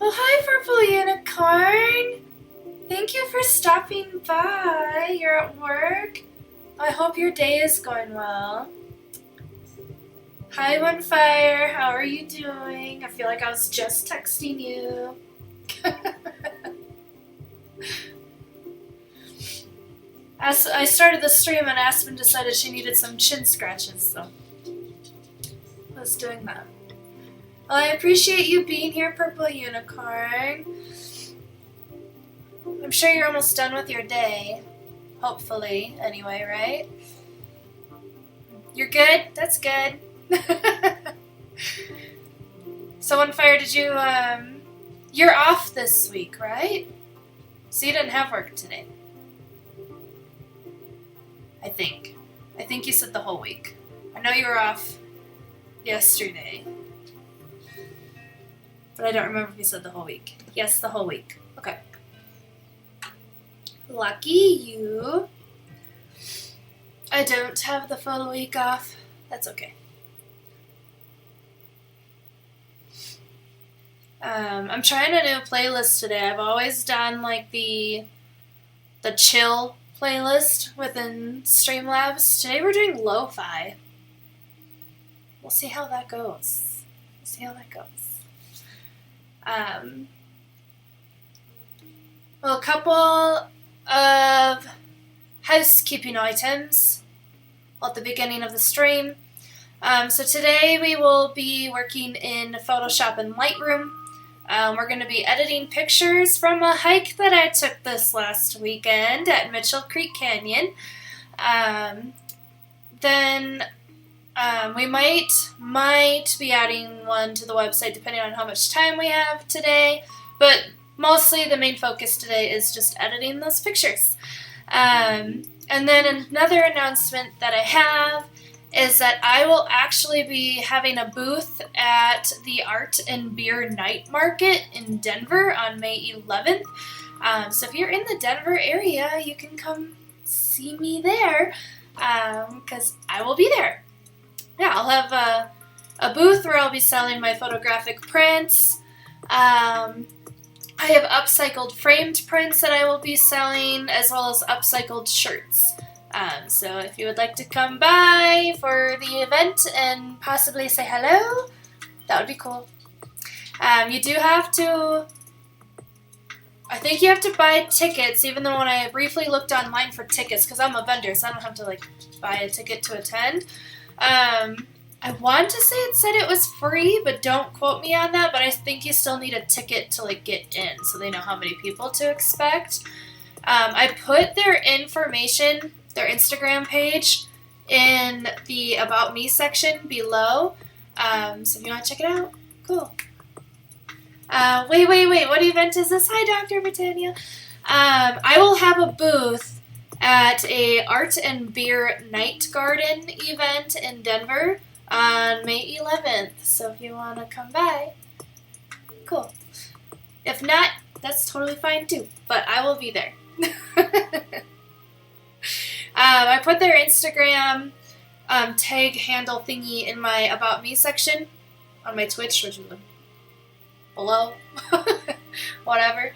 Oh, hi, Purple Unicorn. Thank you for stopping by. You're at work. I hope your day is going well. Hi, Onefire. How are you doing? I feel like I was just texting you. As I started the stream and Aspen decided she needed some chin scratches, so I was doing that. Well, I appreciate you being here, Purple Unicorn. I'm sure you're almost done with your day. Hopefully, anyway, right? You're good? That's good. So, Onefire, did you, you're off this week, right? So you didn't have work today. I think you said the whole week. I know you were off yesterday. But I don't remember if you said the whole week. Yes, the whole week. Okay. Lucky you. I don't have the full week off. That's okay. I'm trying a new playlist today. I've always done like the chill playlist within Streamlabs. Today we're doing lo-fi. We'll see how that goes. Well, a couple of housekeeping items at the beginning of the stream. So today we will be working in Photoshop and Lightroom. We're going to be editing pictures from a hike that I took this last weekend at Mitchell Creek Canyon. Then we might be adding one to the website depending on how much time we have today, but mostly the main focus today is just editing those pictures. And then another announcement that I have is that I will actually be having a booth at the Art and Beer Night Market in Denver on May 11th. So if you're in the Denver area, you can come see me there, because I will be there. Yeah, I'll have a booth where I'll be selling my photographic prints. I have upcycled framed prints that I will be selling, as well as upcycled shirts. So if you would like to come by for the event and possibly say hello, that would be cool. You do have to, I think you have to buy tickets, even though when I briefly looked online for tickets, because I'm a vendor, so I don't have to buy a ticket to attend. I want to say it said it was free, but don't quote me on that, but I think you still need a ticket to get in, so they know how many people to expect. I put their information, their Instagram page, in the About Me section below, so if you want to check it out, cool. Wait, what event is this? Hi, Dr. Britannia. I will have a booth at a Art and Beer Night Garden event in Denver on May 11th, so if you want to come by, cool. If not, that's totally fine too, but I will be there. I put their Instagram tag handle thingy in my About Me section on my Twitch, which is below. Whatever.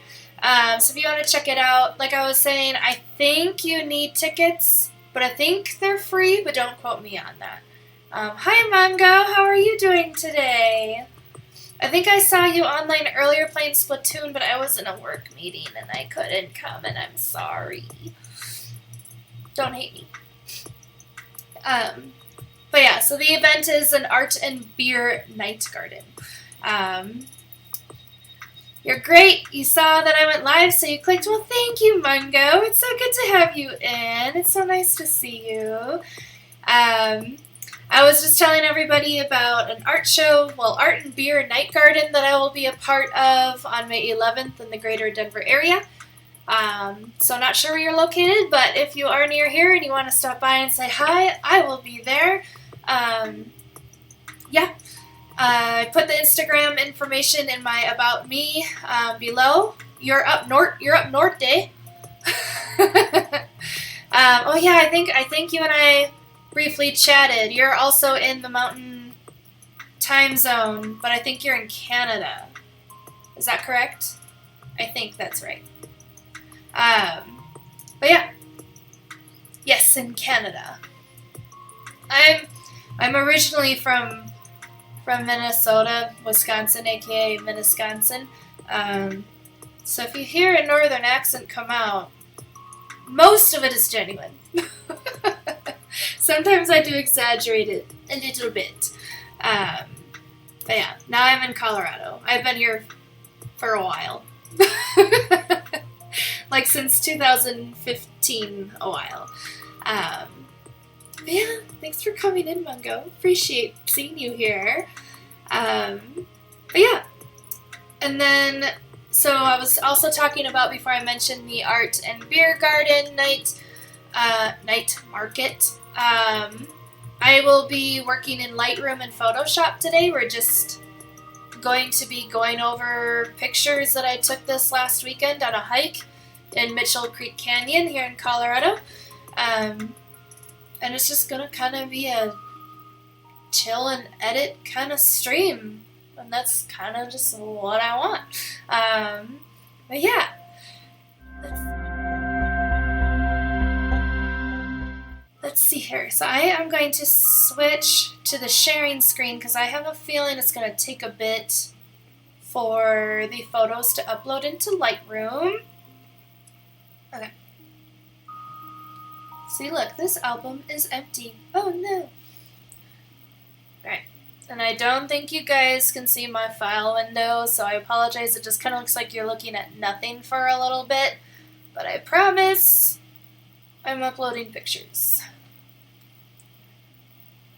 So if you want to check it out, like I was saying, I think you need tickets, but I think they're free, but don't quote me on that. Hi, Mango. How are you doing today? I think I saw you online earlier playing Splatoon, but I was in a work meeting and I couldn't come, and I'm sorry. Don't hate me. But yeah, so the event is an Art and Beer Night Garden. You're great. You saw that I went live, so you clicked. Well, thank you, Mungo. It's so good to have you in. It's so nice to see you. I was just telling everybody about an art show, Art and Beer Night Garden, that I will be a part of on May 11th in the greater Denver area. So I'm not sure where you're located, but if you are near here and you want to stop by and say hi, I will be there. Yeah. I put the Instagram information in my About Me below. You're up north, eh? Oh yeah, I think you and I briefly chatted. You're also in the Mountain Time Zone, but I think you're in Canada. Is that correct? I think that's right. But yeah. Yes, in Canada. I'm originally from Minnesota, Wisconsin, aka Minnesconsin. So if you hear a northern accent come out, most of it is genuine. Sometimes I do exaggerate it a little bit. But yeah, now I'm in Colorado. I've been here for a while. Like since 2015, a while. Yeah, thanks for coming in, Mungo. Appreciate seeing you here. But yeah. And then, so I was also talking about, before I mentioned, the art and beer garden night market. I will be working in Lightroom and Photoshop today. We're just going to be going over pictures that I took this last weekend on a hike in Mitchell Creek Canyon here in Colorado. And it's just going to kind of be a chill and edit kind of stream. And that's kind of just what I want. But yeah. Let's see here. So I am going to switch to the sharing screen because I have a feeling it's going to take a bit for the photos to upload into Lightroom. Okay. See, look, this album is empty. Oh no. Alright. And I don't think you guys can see my file window, so I apologize. It just kind of looks like you're looking at nothing for a little bit. But I promise I'm uploading pictures.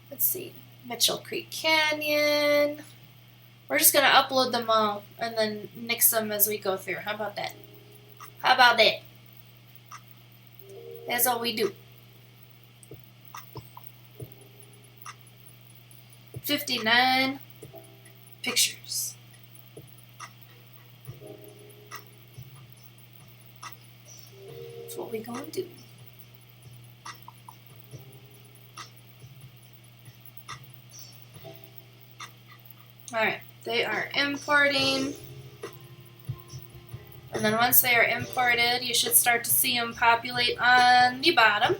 Let's see. Mitchell Creek Canyon. We're just going to upload them all and then nix them as we go through. How about that? How about that? That's all we do. 59 pictures. That's what we gonna do. Alright, they are importing. And then once they are imported, you should start to see them populate on the bottom.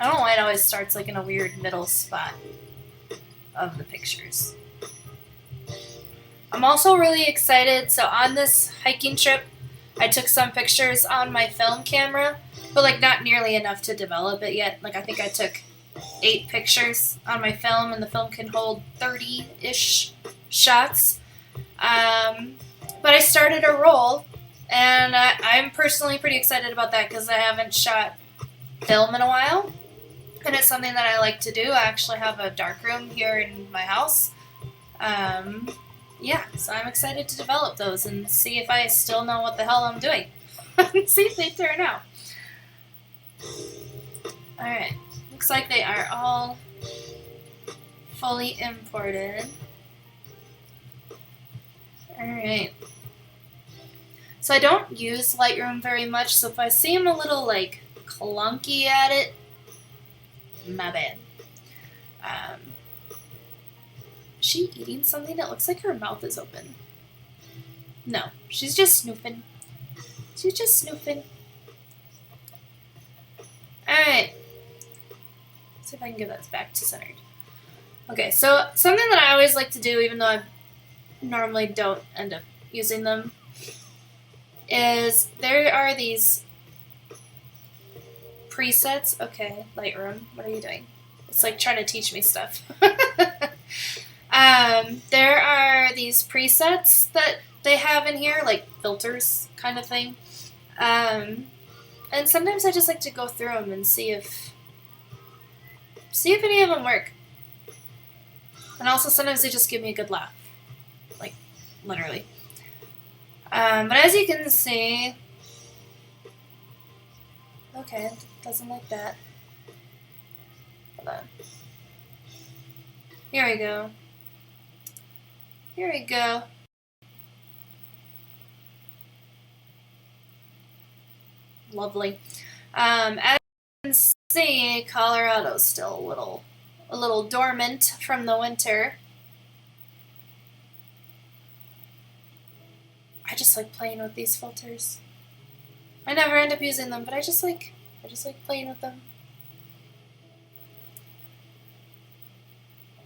I don't know why it always starts like in a weird middle spot of the pictures. I'm also really excited. So on this hiking trip, I took some pictures on my film camera, but like not nearly enough to develop it yet. Like I think I took 8 pictures on my film, and the film can hold 30-ish shots. But I started a roll, and I'm personally pretty excited about that because I haven't shot film in a while. And it's something that I like to do. I actually have a darkroom here in my house. Yeah, so I'm excited to develop those and see if I still know what the hell I'm doing. See if they turn out. Alright, looks like they are all fully imported. Alright. So I don't use Lightroom very much, so if I seem a little like clunky at it, my bad. Is she eating something? It looks like her mouth is open. No, she's just snooping. She's just snooping. Alright. See if I can get that back to centered. Okay, so something that I always like to do, even though I normally don't end up using them, is there are these presets. Okay, Lightroom, what are you doing? It's like trying to teach me stuff. There are these presets that they have in here, like filters kind of thing. And sometimes I just like to go through them and see if any of them work. And also sometimes they just give me a good laugh. Like, literally. But as you can see, okay, it doesn't like that. Hold on. Here we go. Here we go. Lovely. As you can see, Colorado's still a little dormant from the winter. I just like playing with these filters. I never end up using them, but I just like playing with them.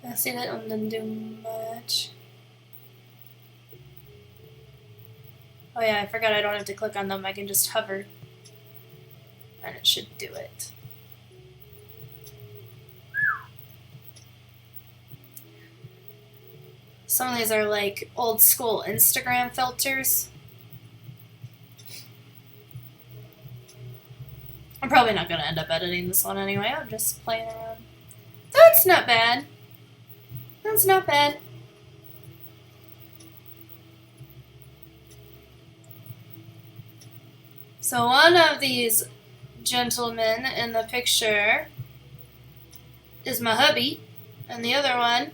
I see that one didn't do much. Oh yeah, I forgot I don't have to click on them. I can just hover, and it should do it. Some of these are like old school Instagram filters. I'm probably not going to end up editing this one anyway. I'm just playing around. That's not bad. That's not bad. So one of these gentlemen in the picture is my hubby, and the other one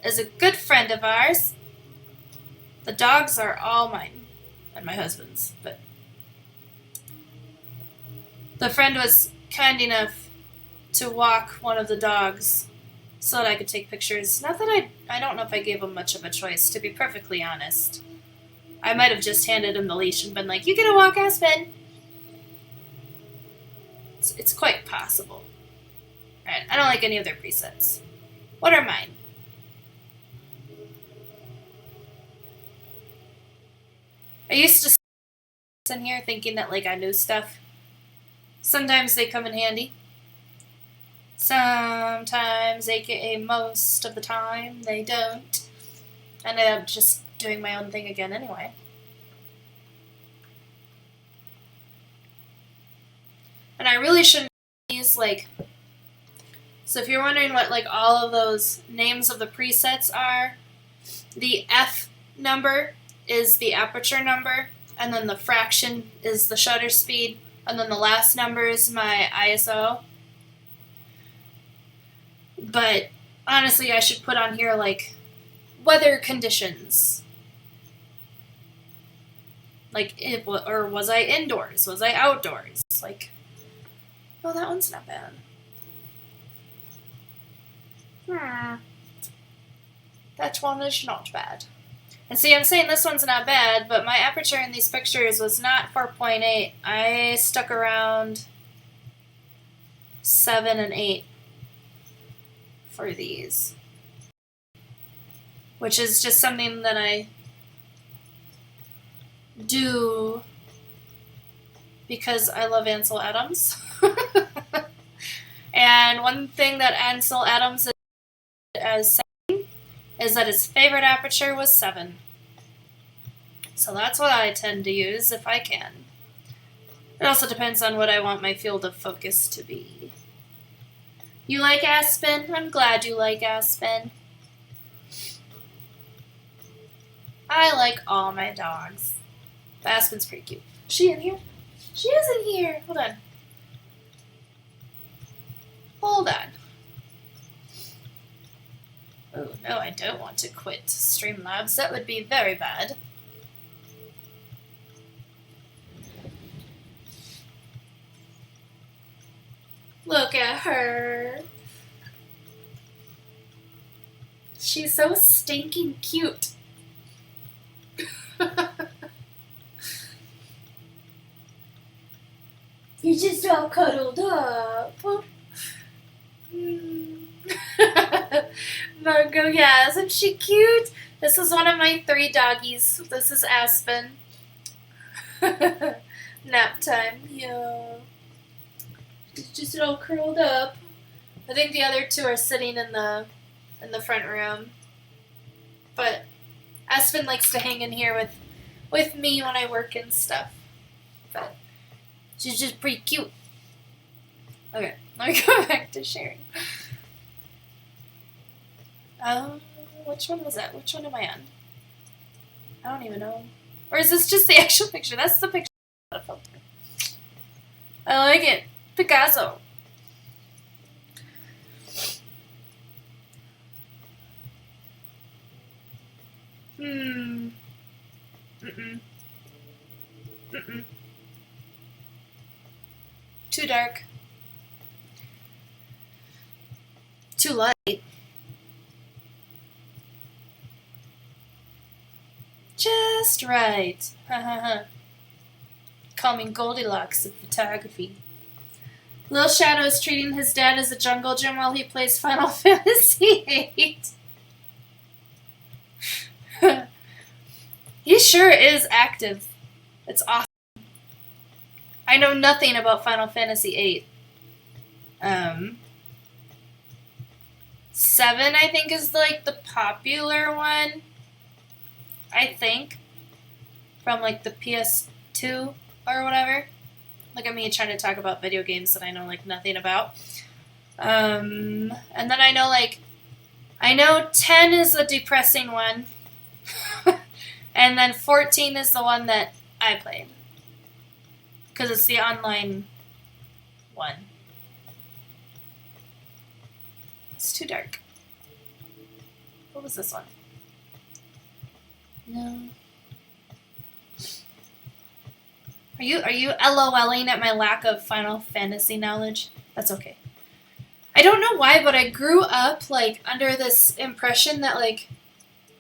is a good friend of ours. The dogs are all mine and my husband's, but the friend was kind enough to walk one of the dogs so that I could take pictures. Not that I don't know if I gave him much of a choice, to be perfectly honest. I might have just handed him the leash and been like, you get a walk, Aspen. It's quite possible. Alright, I don't like any of their presets. What are mine? I used to sit in here thinking that like I knew stuff. Sometimes they come in handy. Sometimes, aka most of the time, they don't. And I'm just doing my own thing again anyway. And I really shouldn't use like... So if you're wondering what like all of those names of the presets are, the F number is the aperture number, and then the fraction is the shutter speed, and then the last number is my ISO. But honestly, I should put on here like weather conditions. Like, or was I indoors? Was I outdoors? Like, oh, that one's not bad. That one is not bad. And see, I'm saying this one's not bad, but my aperture in these pictures was not 4.8. I stuck around 7 and 8 for these. Which is just something that I do because I love Ansel Adams. And one thing that Ansel Adams is as saying is that his favorite aperture was 7. So that's what I tend to use if I can. It also depends on what I want my field of focus to be. You like Aspen? I'm glad you like Aspen. I like all my dogs. But Aspen's pretty cute. Is she in here? She is in here. Hold on. Hold on. Oh, no, I don't want to quit Streamlabs. That would be very bad. Look at her. She's so stinking cute. You just all cuddled up. Margot, yeah, isn't she cute? This is one of my 3 doggies. This is Aspen. Nap time, yeah. She's just all curled up. I think the other 2 are sitting in the front room. But Aspen likes to hang in here with me when I work and stuff. But she's just pretty cute. Okay, let me go back to sharing. Which one was that? Which one am I on? I don't even know. Or is this just the actual picture? That's the picture. I like it. Picasso. Too dark. Too light. Just just right. Call me Goldilocks of photography. Lil Shadow is treating his dad as a jungle gym while he plays Final Fantasy VIII. He sure is active. It's awesome. I know nothing about Final Fantasy VIII. 7, I think, is like the popular one. I think. From like the PS2 or whatever. Look at me trying to talk about video games that I know like nothing about. And then I know 10 is the depressing one. And then 14 is the one that I played. Because it's the online one. It's too dark. What was this one? No. Are you LOLing at my lack of Final Fantasy knowledge? That's okay. I don't know why, but I grew up like under this impression that like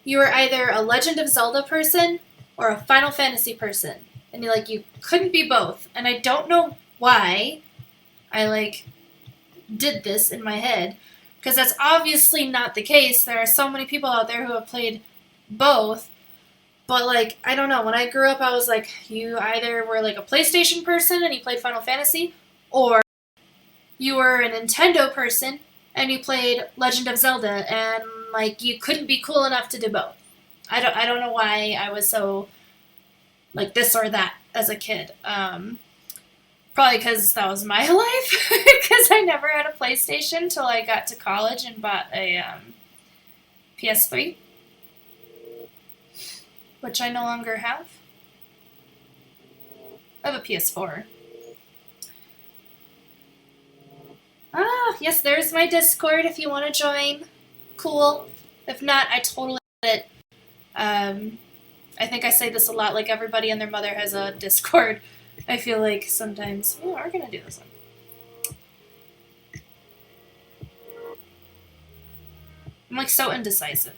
you were either a Legend of Zelda person or a Final Fantasy person. And you couldn't be both. And I don't know why I like did this in my head. Because that's obviously not the case. There are so many people out there who have played both. But like, I don't know. When I grew up, I was like, you either were like a PlayStation person and you played Final Fantasy, or you were a Nintendo person and you played Legend of Zelda, and like you couldn't be cool enough to do both. I don't know why I was so like this or that as a kid. Probably because that was my life. Because I never had a PlayStation till I got to college and bought a PS3, which I no longer have. I have a PS4. Ah, yes, there's my Discord if you want to join. Cool. If not, I totally get it. I think I say this a lot, like everybody and their mother has a Discord. I feel like sometimes, oh, we're going to do this one. I'm like so indecisive.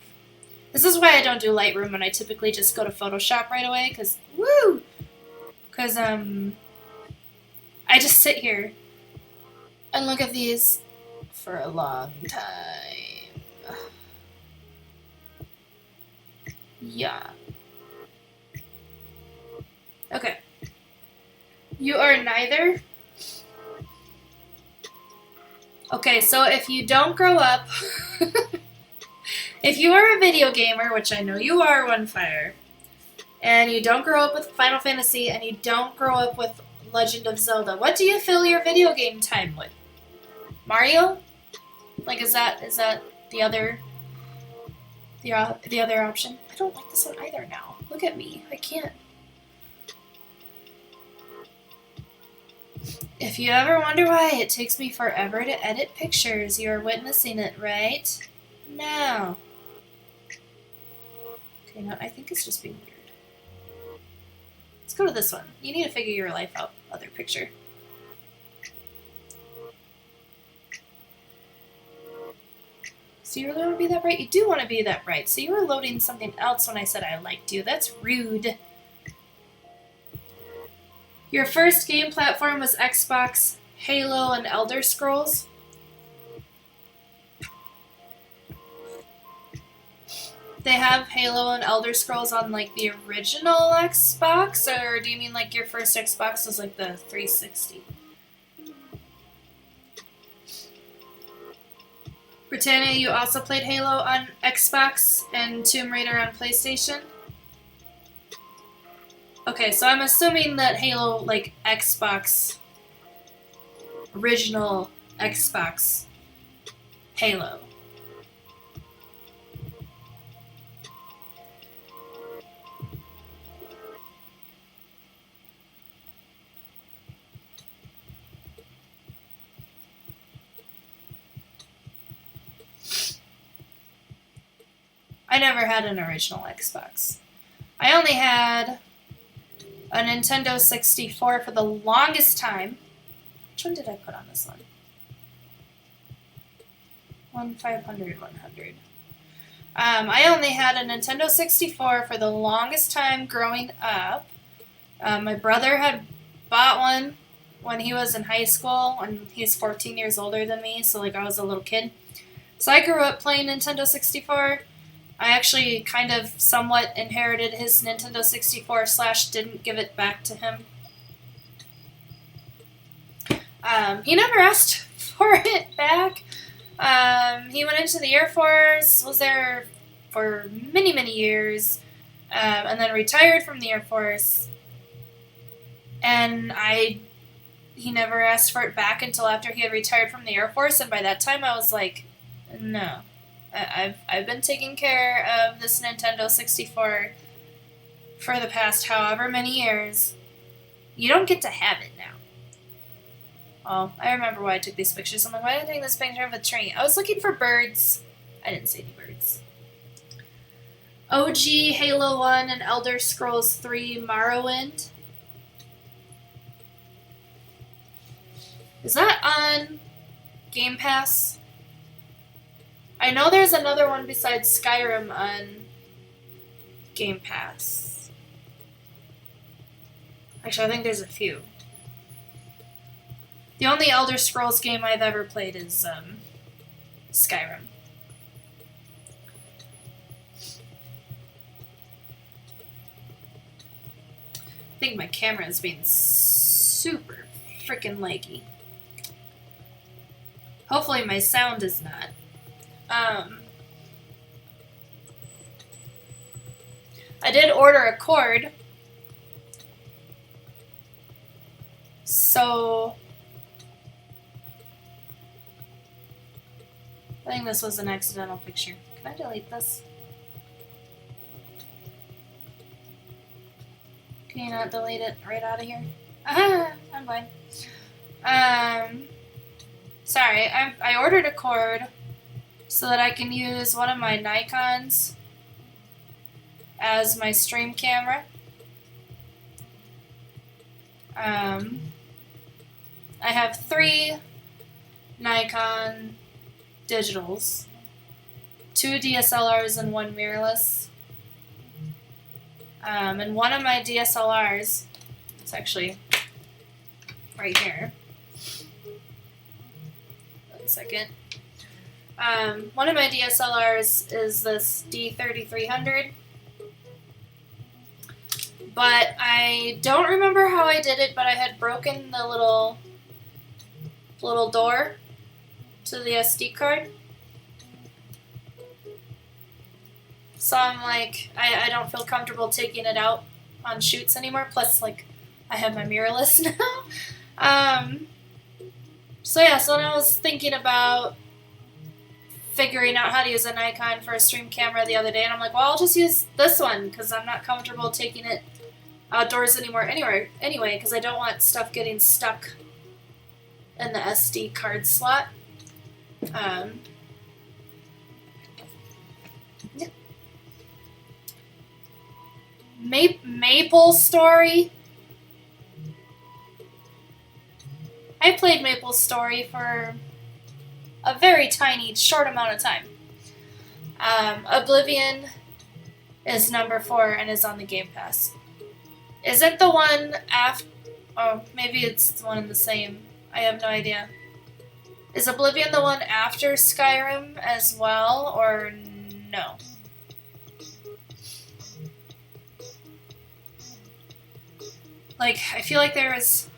This is why I don't do Lightroom and I typically just go to Photoshop right away, because, woo! Because, I just sit here and look at these for a long time. Yeah. Okay. You are neither. Okay, so if you don't grow up, if you are a video gamer, which I know you are, OneFire, and you don't grow up with Final Fantasy, and you don't grow up with Legend of Zelda, what do you fill your video game time with? Mario? Like, is that the other option? I don't like this one either now. Look at me. I can't. If you ever wonder why it takes me forever to edit pictures, you are witnessing it right now. Okay, no, I think it's just being weird. Let's go to this one. You need to figure your life out, other picture. So you really want to be that bright? You do want to be that bright. So you were loading something else when I said I liked you. That's rude. Your first game platform was Xbox, Halo, and Elder Scrolls. They have Halo and Elder Scrolls on like the original Xbox, or do you mean like your first Xbox was like the 360? Britannia, you also played Halo on Xbox and Tomb Raider on PlayStation? Okay, so I'm assuming that Halo, like, Xbox, original Xbox, Halo. I never had an original Xbox. I only had a Nintendo 64 for the longest time. Which one did I put on this one? 500, 100. I only had a Nintendo 64 for the longest time growing up. My brother had bought one when he was in high school, and he's 14 years older than me, so like I was a little kid. So I grew up playing Nintendo 64. I actually kind of somewhat inherited his Nintendo 64 / didn't give it back to him. He never asked for it back. He went into the Air Force, was there for many, many years, and then retired from the Air Force. And he never asked for it back until after he had retired from the Air Force, and by that time I was like, no. I've been taking care of this Nintendo 64 for the past however many years. You don't get to have it now. Oh, I remember why I took these pictures. I'm like, why did I take this picture of a tree? I was looking for birds. I didn't see any birds. OG Halo 1 and Elder Scrolls 3 Morrowind. Is that on Game Pass? I know there's another one besides Skyrim on Game Pass. Actually, I think there's a few. The only Elder Scrolls game I've ever played is Skyrim. I think my camera is being super freaking laggy. Hopefully my sound is not. I did order a cord. So I think this was an accidental picture. Can I delete this? Can you not delete it right out of here? Ah, I'm fine. Sorry, I ordered a cord so that I can use one of my Nikons as my stream camera. I have 3 Nikon digitals, 2 DSLRs and 1 mirrorless. And one of my DSLRs, it's actually right here. 1 second. One of my DSLRs is this D3300, but I don't remember how I did it, but I had broken the little door to the SD card. So I'm like, I don't feel comfortable taking it out on shoots anymore. Plus, like, I have my mirrorless now. So when I was thinking about figuring out how to use a Nikon for a stream camera the other day, and I'm like, well, I'll just use this one because I'm not comfortable taking it outdoors anyway, because I don't want stuff getting stuck in the SD card slot. Yeah. Maple Story. I played Maple Story for a very tiny, short amount of time. Oblivion is number 4 and is on the Game Pass. Is it the one after... Oh, maybe it's the one in the same. I have no idea. Is Oblivion the one after Skyrim as well, or no? Like, I feel like there is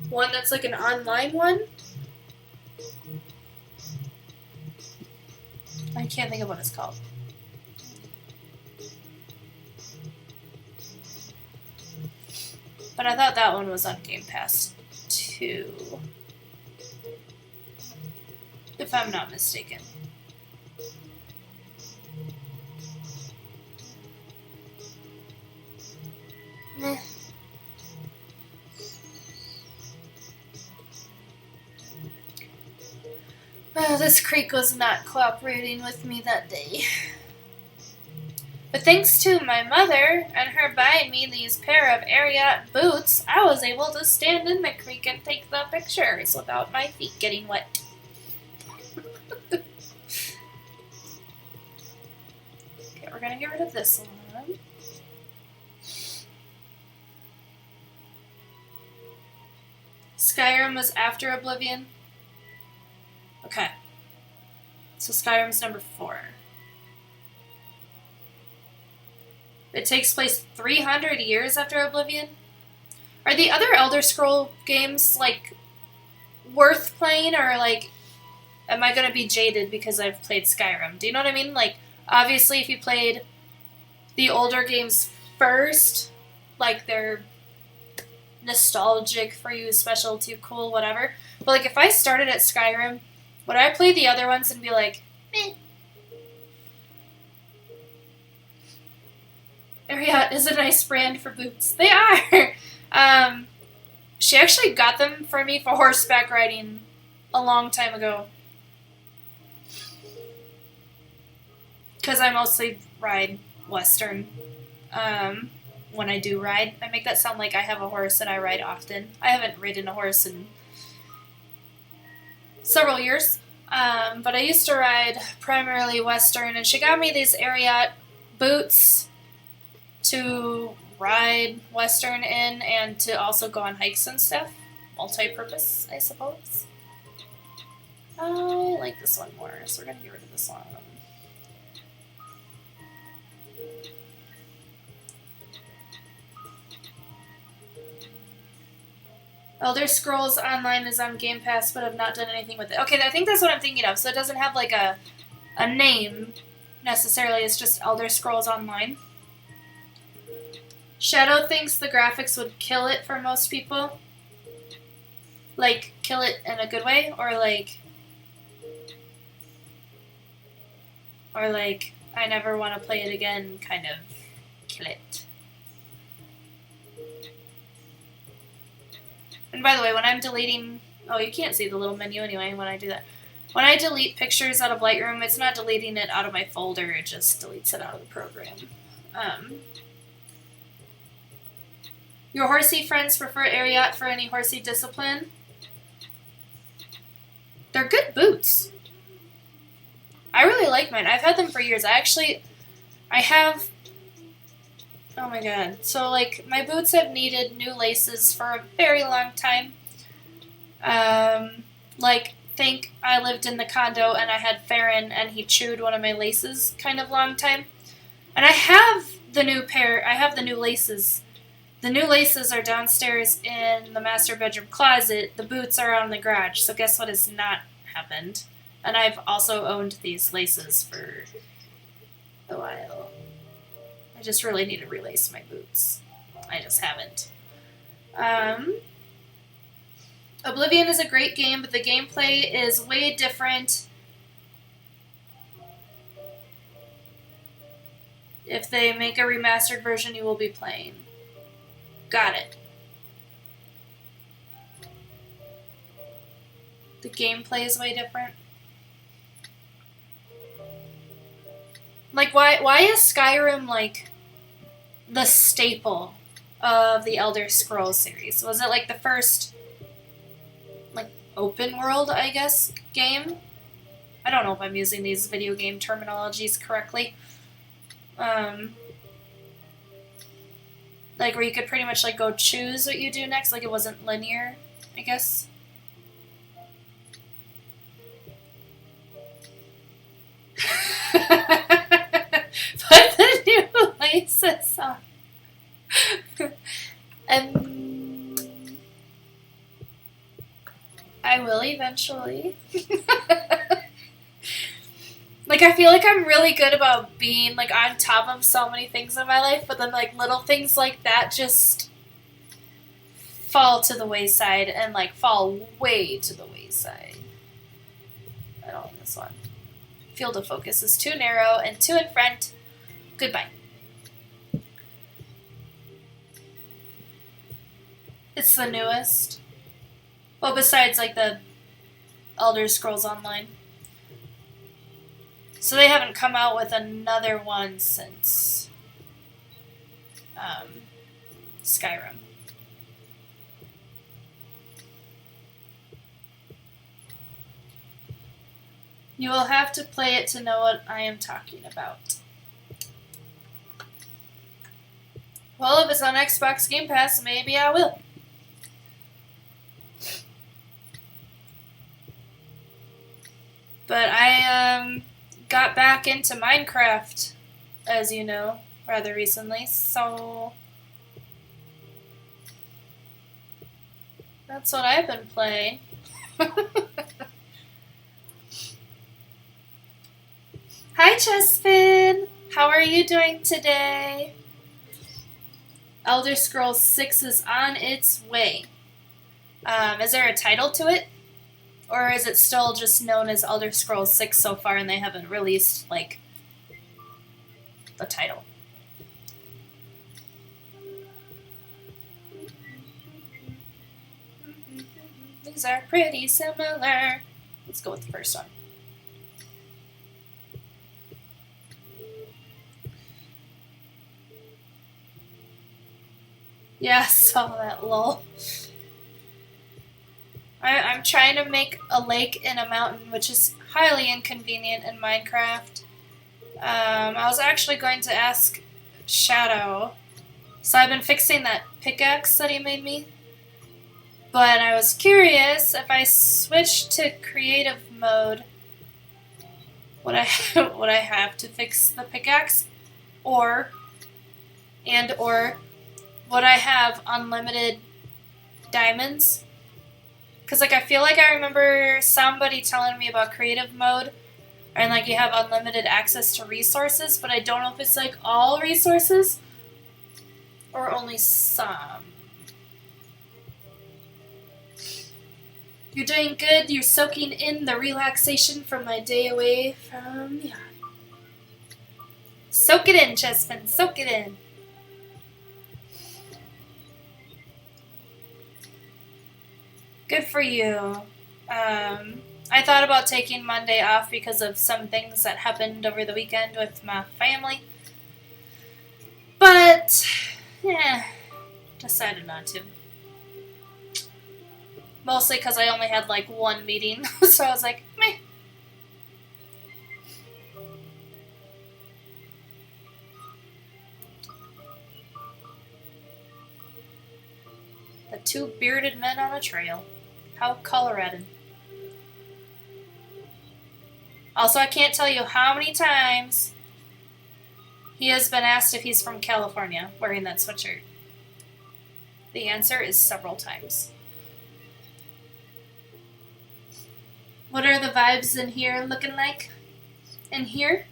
one that's like an online one. I can't think of what it's called. But I thought that one was on Game Pass too, if I'm not mistaken. Meh. Oh, this creek was not cooperating with me that day. But thanks to my mother and her buying me these pair of Ariat boots, I was able to stand in the creek and take the pictures without my feet getting wet. Okay, we're gonna get rid of this one. Skyrim was after Oblivion. Okay. So Skyrim's number 4. It takes place 300 years after Oblivion. Are the other Elder Scroll games, like, worth playing, or, like, am I going to be jaded because I've played Skyrim? Do you know what I mean? Like, obviously, if you played the older games first, like, they're nostalgic for you, special to you, cool, whatever. But, like, if I started at Skyrim, would I play the other ones and be like, meh? Ariat is a nice brand for boots. They are! She actually got them for me for horseback riding a long time ago. Because I mostly ride Western. When I do ride. I make that sound like I have a horse and I ride often. I haven't ridden a horse in several years. But I used to ride primarily Western, and she got me these Ariat boots to ride Western in and to also go on hikes and stuff. Multi-purpose, I suppose. I like this one more, so we're going to get rid of this one. Elder Scrolls Online is on Game Pass, but I've not done anything with it. Okay, I think that's what I'm thinking of. So it doesn't have like a name necessarily. It's just Elder Scrolls Online. Shadow thinks the graphics would kill it for most people. Like, kill it in a good way, or like, I never want to play it again, kind of kill it. And by the way, when I'm deleting... Oh, you can't see the little menu anyway when I do that. When I delete pictures out of Lightroom, it's not deleting it out of my folder, it just deletes it out of the program. Your horsey friends prefer Ariat for any horsey discipline? They're good boots. I really like mine. I've had them for years. I have... Oh my god. So, like, my boots have needed new laces for a very long time. Think I lived in the condo and I had Farron and he chewed one of my laces kind of long time. And I have the new pair. I have the new laces. The new laces are downstairs in the master bedroom closet. The boots are out in the garage. So guess what has not happened? And I've also owned these laces for a while. I just really need to relace my boots. I just haven't. Oblivion is a great game, but the gameplay is way different. If they make a remastered version, you will be playing. Got it. The gameplay is way different. Like, why is Skyrim, like, the staple of the Elder Scrolls series? Was it, like, the first, like, open world, I guess, game? I don't know if I'm using these video game terminologies correctly. Like, where you could pretty much, like, go choose what you do next. Like, it wasn't linear, I guess. Put the new laces on. I will eventually. Like, I feel like I'm really good about being, like, on top of so many things in my life, but then, like, little things like that just fall to the wayside and, like, fall way to the wayside. I don't like this one. Field of focus is too narrow and too in front. Goodbye. It's the newest. Well, besides, like, the Elder Scrolls Online. So they haven't come out with another one since Skyrim. You will have to play it to know what I am talking about. Well, if it's on Xbox Game Pass, maybe I will. But I got back into Minecraft, as you know, rather recently, so that's what I've been playing. Hi, Chespin! How are you doing today? Elder Scrolls 6 is on its way. Is there a title to it? Or is it still just known as Elder Scrolls 6 so far and they haven't released, like, the title? These are pretty similar. Let's go with the first one. Yeah, I saw that, lol. I'm trying to make a lake in a mountain, which is highly inconvenient in Minecraft. I was actually going to ask Shadow. So I've been fixing that pickaxe that he made me. But I was curious, if I switch to creative mode, would I have to fix the pickaxe? Or would I have unlimited diamonds? Because, like, I feel like I remember somebody telling me about creative mode, and, like, you have unlimited access to resources, but I don't know if it's, like, all resources or only some. You're doing good. You're soaking in the relaxation from my day away from yacht. Soak it in, Chespin. Soak it in. Good for you. I thought about taking Monday off because of some things that happened over the weekend with my family. But, decided not to. Mostly because I only had like one meeting, so I was like, meh. The two bearded men on a trail. How Coloradan. Also, I can't tell you how many times he has been asked if he's from California wearing that sweatshirt. The answer is several times. What are the vibes in here looking like? In here?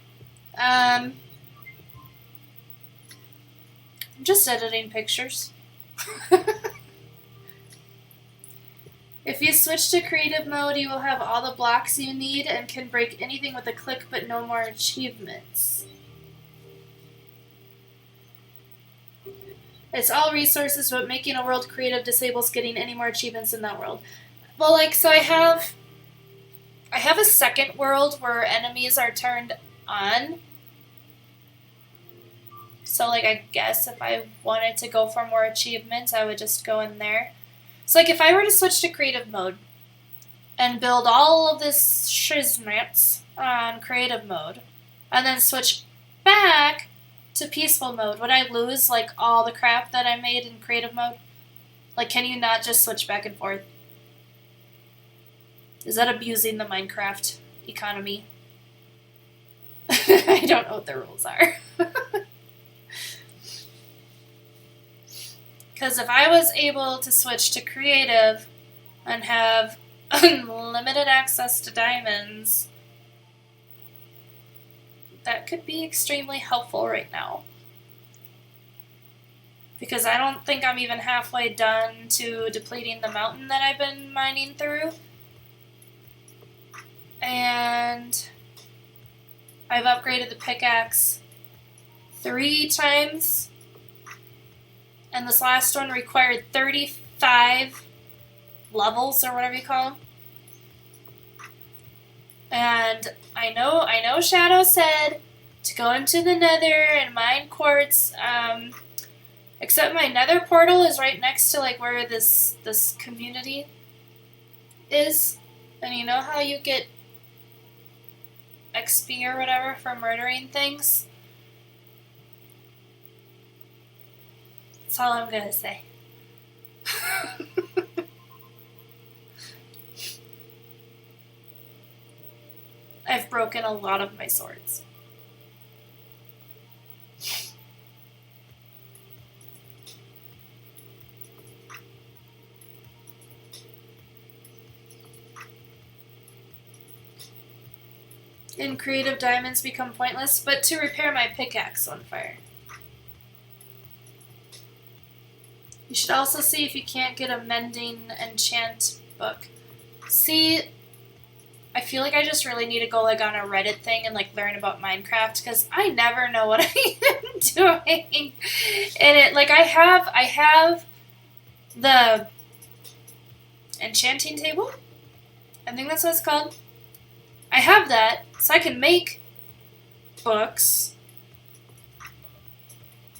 I'm just editing pictures. If you switch to creative mode, you will have all the blocks you need and can break anything with a click, but no more achievements. It's all resources, but making a world creative disables getting any more achievements in that world. Well, like, so I have a second world where enemies are turned on. So, like, I guess if I wanted to go for more achievements, I would just go in there. So, like, if I were to switch to creative mode and build all of this shiznits on creative mode, and then switch back to peaceful mode, would I lose, like, all the crap that I made in creative mode? Like, can you not just switch back and forth? Is that abusing the Minecraft economy? I don't know what the rules are. Because if I was able to switch to creative and have unlimited access to diamonds, that could be extremely helpful right now. Because I don't think I'm even halfway done to depleting the mountain that I've been mining through. And I've upgraded the pickaxe 3 times. And this last one required 35 levels, or whatever you call them. And I know Shadow said to go into the nether and mine quartz, except my nether portal is right next to, like, where this community is. And you know how you get XP or whatever for murdering things? That's all I'm gonna say. I've broken a lot of my swords. In creative, diamonds become pointless, but to repair my pickaxe on fire. You should also see if you can't get a mending enchant book. See, I feel like I just really need to go like on a Reddit thing and like learn about Minecraft because I never know what I am doing. And it like I have the enchanting table. I think that's what it's called. I have that, so I can make books,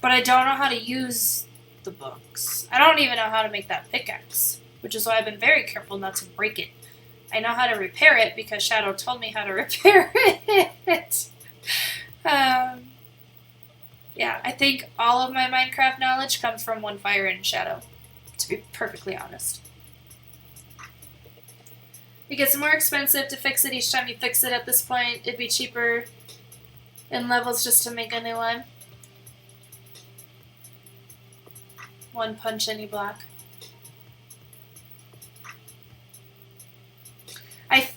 but I don't know how to use the books. I don't even know how to make that pickaxe, which is why I've been very careful not to break it. I know how to repair it because Shadow told me how to repair it. Yeah, I think all of my Minecraft knowledge comes from One Fire and Shadow, to be perfectly honest. It gets more expensive to fix it each time you fix it. At this point, it'd be cheaper in levels just to make a new one. One punch any block.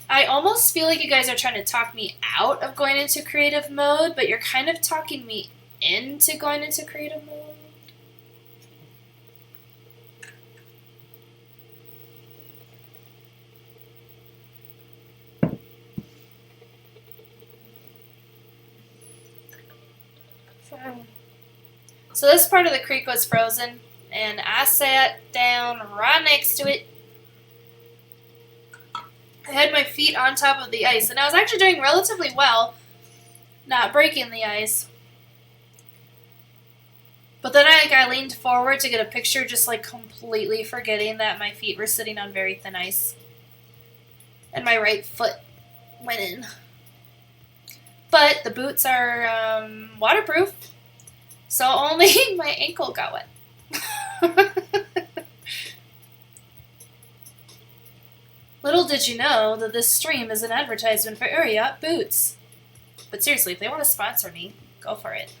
I almost feel like you guys are trying to talk me out of going into creative mode, but you're kind of talking me into going into creative mode. So this part of the creek was frozen, and I sat down right next to it. I had my feet on top of the ice, and I was actually doing relatively well, not breaking the ice. But then I leaned forward to get a picture, just like completely forgetting that my feet were sitting on very thin ice. And my right foot went in. But the boots are waterproof, so only my ankle got wet. Little did you know that this stream is an advertisement for Uriot Boots. But seriously, if they want to sponsor me, go for it.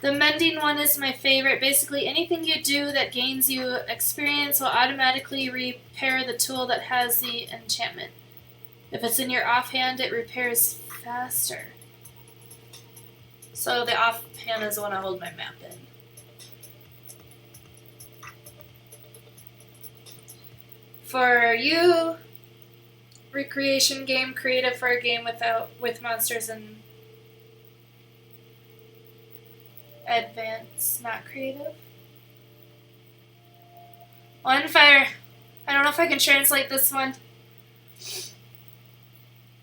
The mending one is my favorite. Basically, anything you do that gains you experience will automatically repair the tool that has the enchantment. If it's in your offhand, it repairs faster. So the offhand is the one I hold my map in. For you, recreation game, creative for a game with monsters and advanced, not creative. One Fire. I don't know if I can translate this one.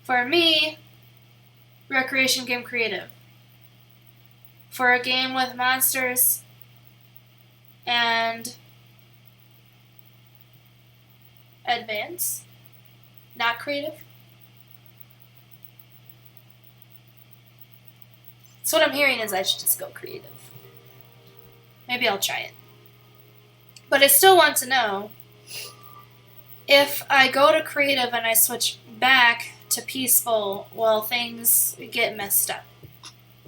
For me, recreation game, creative. For a game with monsters and advanced, not creative. So what I'm hearing is I should just go creative. Maybe I'll try it. But I still want to know if I go to creative and I switch back to peaceful, will things get messed up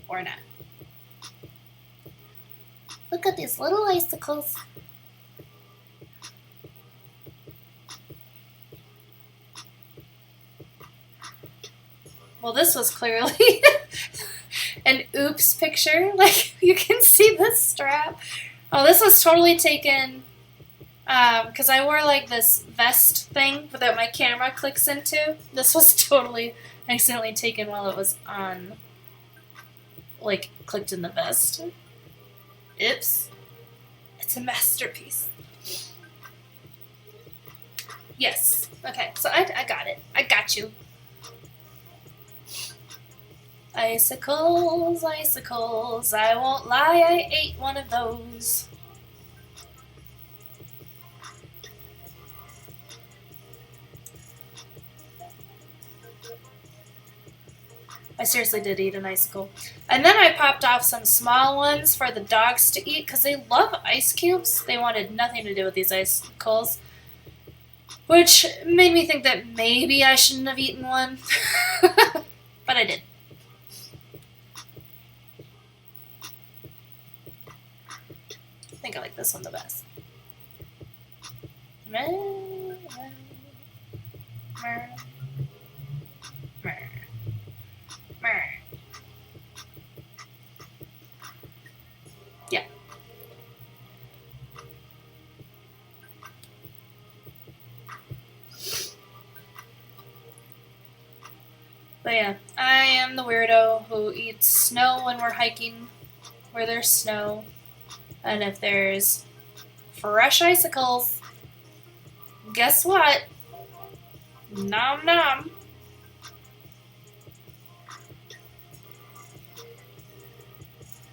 or not? Look at these little icicles. Well, this was clearly an oops picture. Like, you can see the strap. Oh, this was totally taken because I wore like this vest thing that my camera clicks into. This was totally accidentally taken while it was on, like, clicked in the vest. Oops. It's a masterpiece. Yes. Okay, so I got it. I got you. Icicles, icicles, I won't lie, I ate one of those. I seriously did eat an icicle. And then I popped off some small ones for the dogs to eat because they love ice cubes. They wanted nothing to do with these icicles, which made me think that maybe I shouldn't have eaten one. But I did. I think I like this one the best. Yeah. But yeah, I am the weirdo who eats snow when we're hiking where there's snow. And if there's fresh icicles, guess what? Nom nom.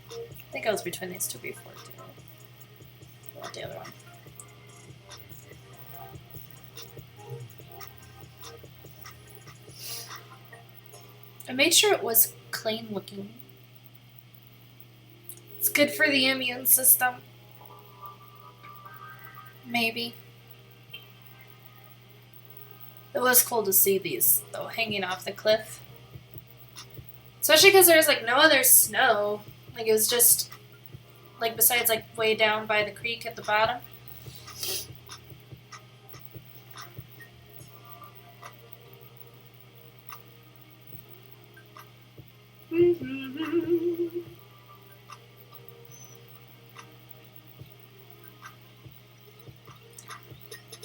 I think I was between these two before too. I want the other one. I made sure it was clean looking. It's good for the immune system. Maybe. It was cool to see these, though, hanging off the cliff. Especially because there's, like, no other snow. Like, it was just, like, besides, like, way down by the creek at the bottom.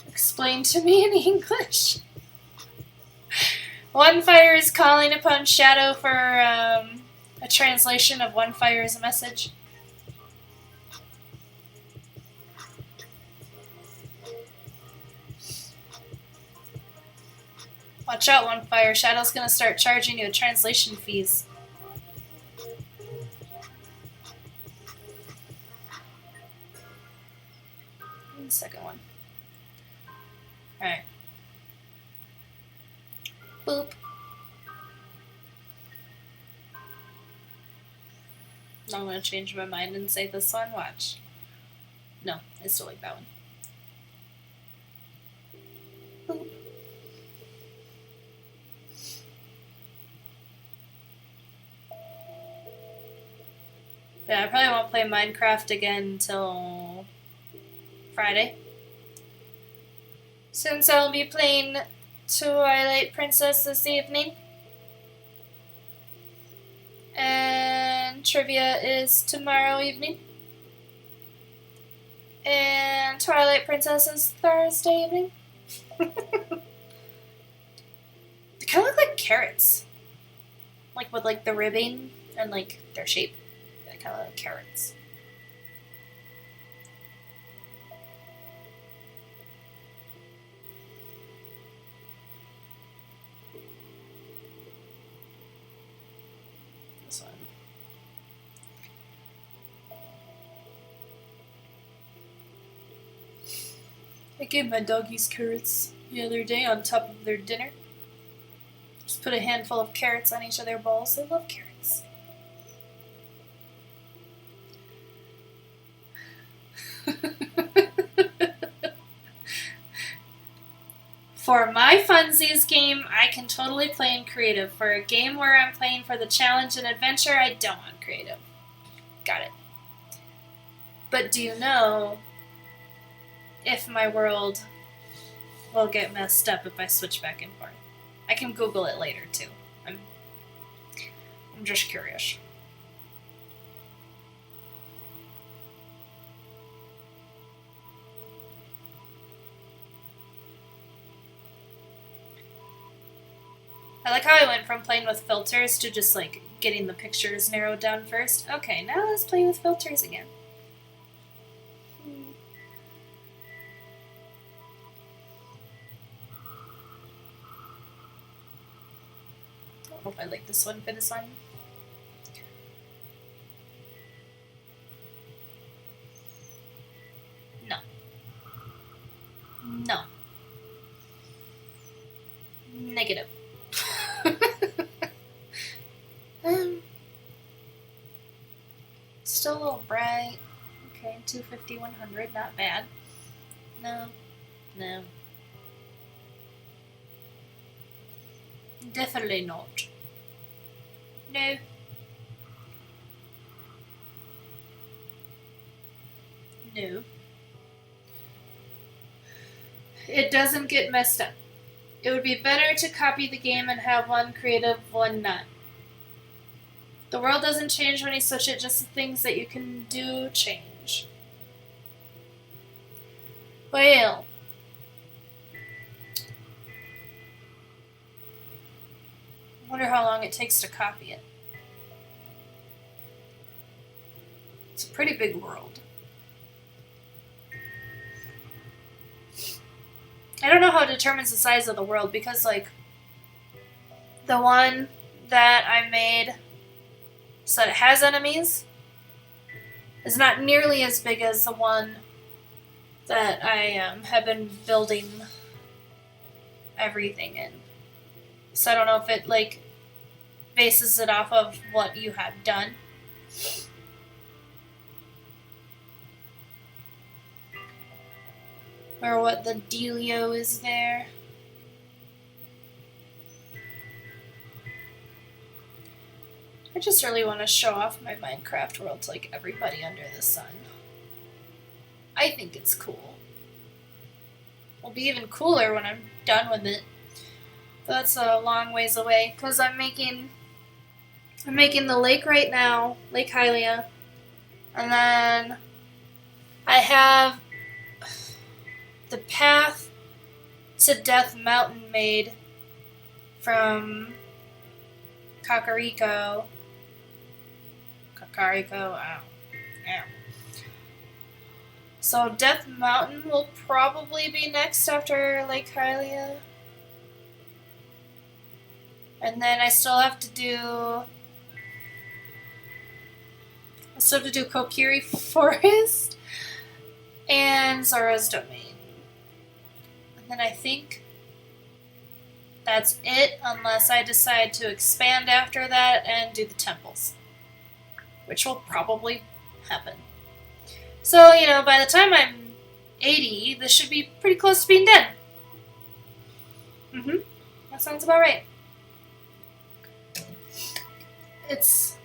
Explain to me in English. One Fire is calling upon Shadow for a translation of One Fire's message. Watch out, One Fire. Shadow's gonna start charging you translation fees. And the second one. Alright. Boop. Now I'm gonna change my mind and say this one. Watch. No, I still like that one. Boop. Yeah, I probably won't play Minecraft again until Friday, since I'll be playing Twilight Princess this evening. And trivia is tomorrow evening. And Twilight Princess is Thursday evening. They kind of look like carrots. Like with like the ribbing and like their shape. They kind of look like carrots. This one. I gave my doggies carrots the other day on top of their dinner. Just put a handful of carrots on each of their bowls. They love carrots. For my funsies game, I can totally play in creative. For a game where I'm playing for the challenge and adventure, I don't want creative. Got it. But do you know if my world will get messed up if I switch back and forth? I can Google it later too. I'm just curious. I like how I went from playing with filters to just like getting the pictures narrowed down first. Okay, now let's play with filters again. I don't know if I like this one for this one. No. No. Negative. 5100, not bad. No. No. Definitely not. No. No. It doesn't get messed up. It would be better to copy the game and have one creative, one not. The world doesn't change when you switch it, just the things that you can do change. Well. I wonder how long it takes to copy it. It's a pretty big world. I don't know how it determines the size of the world because, like, the one that I made so that it has enemies is not nearly as big as the one that I have been building everything in. So I don't know if it, like, bases it off of what you have done. Or what the dealio is there. I just really want to show off my Minecraft world to, like, everybody under the sun. I think it's cool. It'll be even cooler when I'm done with it. But that's a long ways away, because I'm making the lake right now, Lake Hylia. And then I have the path to Death Mountain made from Kakariko. Ow. So Death Mountain will probably be next after Lake Hylia. And then I still have to do Kokiri Forest and Zora's Domain. And then I think that's it, unless I decide to expand after that and do the temples, which will probably happen. So, you know, by the time I'm 80, this should be pretty close to being done. That sounds about right. It's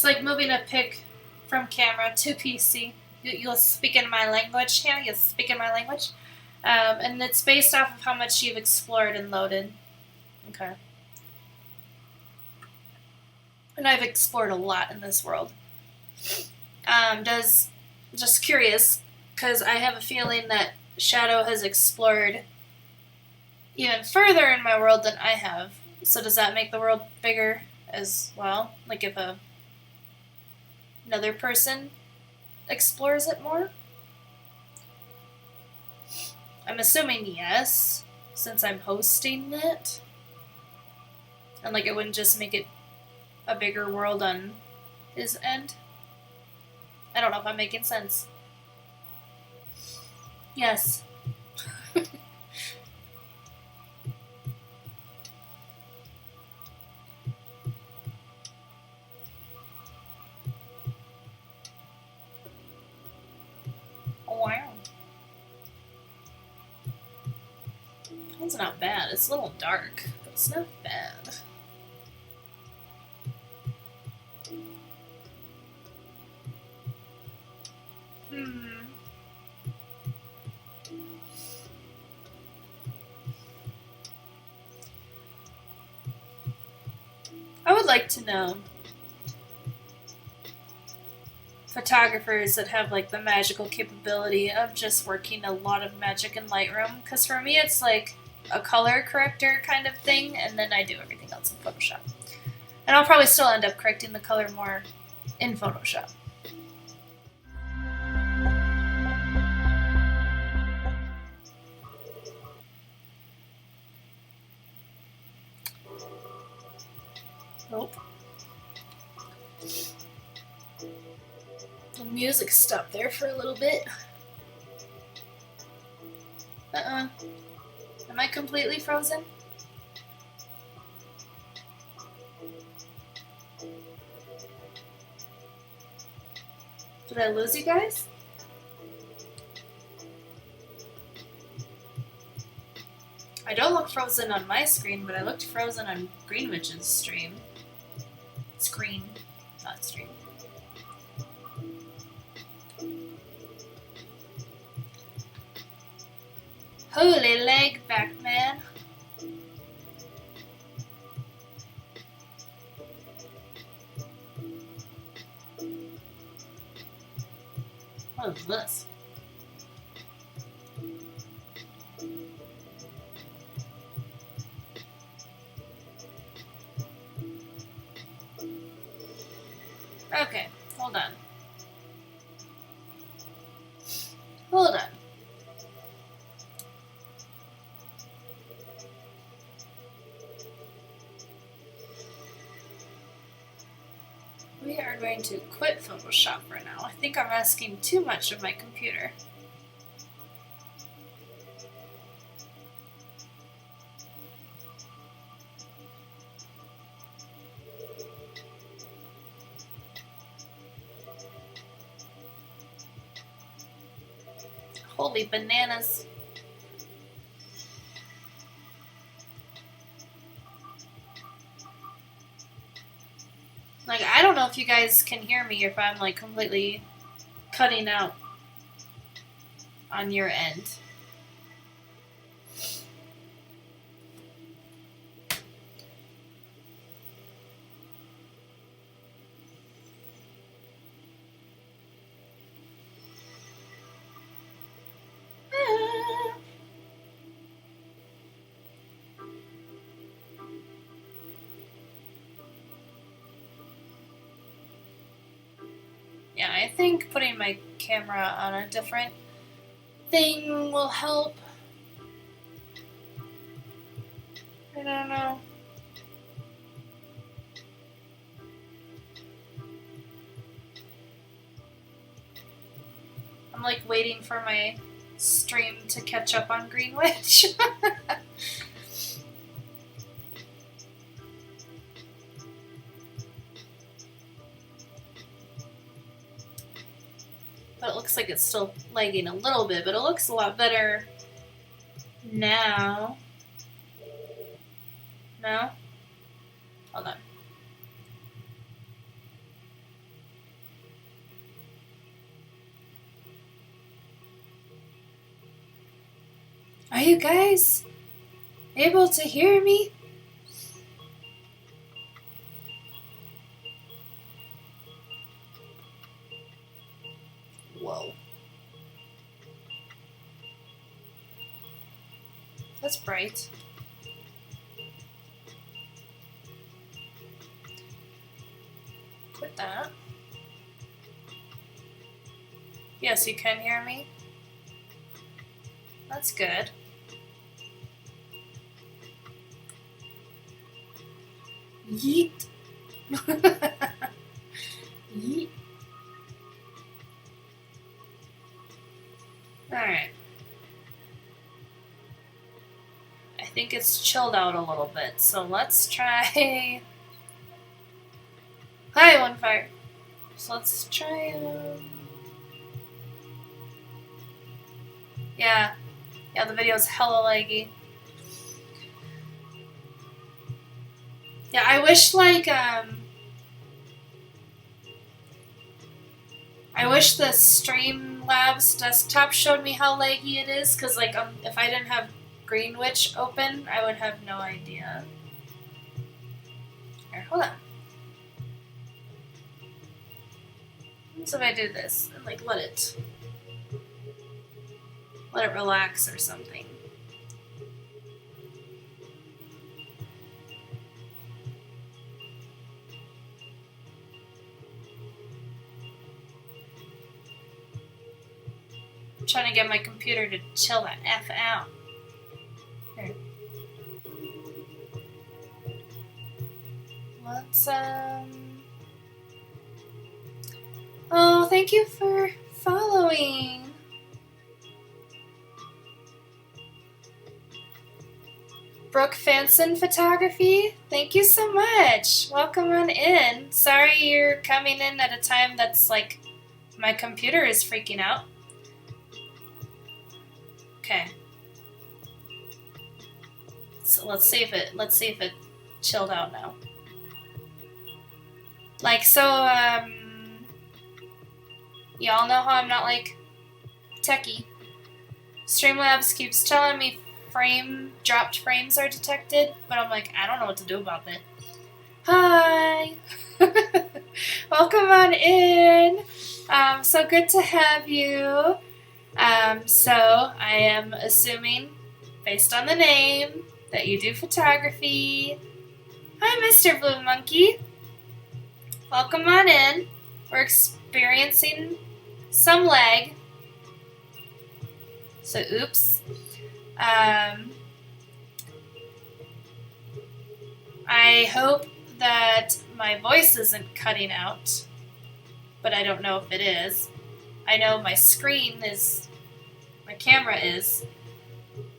like moving a pic from camera to PC. You'll speak in my language. Yeah, you'll speak in my language. And it's based off of how much you've explored and loaded. Okay. And I've explored a lot in this world. Just curious, because I have a feeling that Shadow has explored even further in my world than I have. So does that make the world bigger as well? Like if another person explores it more? I'm assuming yes, since I'm hosting it. And like it wouldn't just make it a bigger world on his end. I don't know if I'm making sense. Yes. Wow. That's not bad. It's a little dark, but it's not bad. I would like to know photographers that have like the magical capability of just working a lot of magic in Lightroom, because for me it's like a color corrector kind of thing, and then I do everything else in Photoshop. And I'll probably still end up correcting the color more in Photoshop. Nope. The music stopped there for a little bit. Am I completely frozen? Did I lose you guys? I don't look frozen on my screen, but I looked frozen on Greenwich's stream. Screen, not stream. Holy leg back, man. What is this? Okay, hold on. Hold on. We are going to quit Photoshop for now. I think I'm asking too much of my computer. Holy bananas. Like, I don't know if you guys can hear me, if I'm like completely cutting out on your end. Yeah, I think putting my camera on a different thing will help. I don't know. I'm like waiting for my stream to catch up on Greenwich. But it looks like it's still lagging a little bit, but it looks a lot better now. No? Hold on. Are you guys able to hear me? Whoa. That's bright. Quit that. Yes, you can hear me. That's good. Yeet. Yeet. Alright. I think it's chilled out a little bit, so let's try... Hi, One Fire. So let's try... Yeah, the video's hella laggy. Yeah, I wish, like, I wish the Streamlabs desktop showed me how laggy it is, because, like, if I didn't have Greenwich open, I would have no idea. Here, hold on. So if I do this, and, like, let it relax or something. I'm trying to get my computer to chill the F out. Here. Let's, Oh, thank you for following. Brooke Fanson Photography, thank you so much. Welcome on in. Sorry you're coming in at a time that's like My computer is freaking out. Okay. So let's see if it chilled out now. Like, so, y'all know how I'm not, like, techie. Streamlabs keeps telling me dropped frames are detected, but I'm like, I don't know what to do about that. Hi! Welcome on in! So good to have you. So I am assuming, based on the name, that you do photography. Hi, Mr. Blue Monkey. Welcome on in. We're experiencing some lag. So, oops. I hope that my voice isn't cutting out, but I don't know if it is. I know my camera is,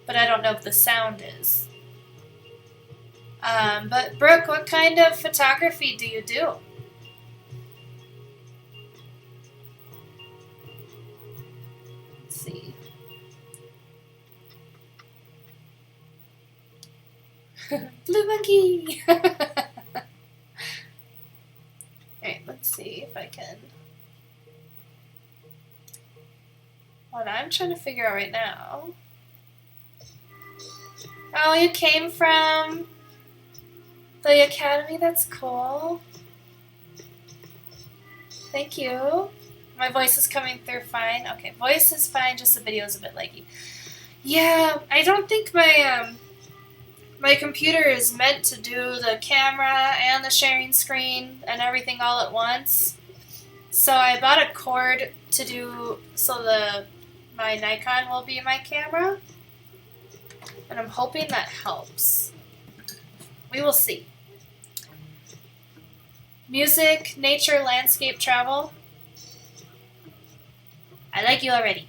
but I don't know if the sound is. But Brooke, what kind of photography do you do? Let's see. Blue monkey! Alright, let's see if I can. What I'm trying to figure out right now. Oh, you came from the academy? That's cool. Thank you. My voice is coming through fine. Okay, voice is fine, just the video's a bit laggy. Yeah, I don't think my computer is meant to do the camera and the sharing screen and everything all at once. So I bought a cord to do so my Nikon will be my camera. And I'm hoping that helps. We will see. Music, nature, landscape, travel. I like you already.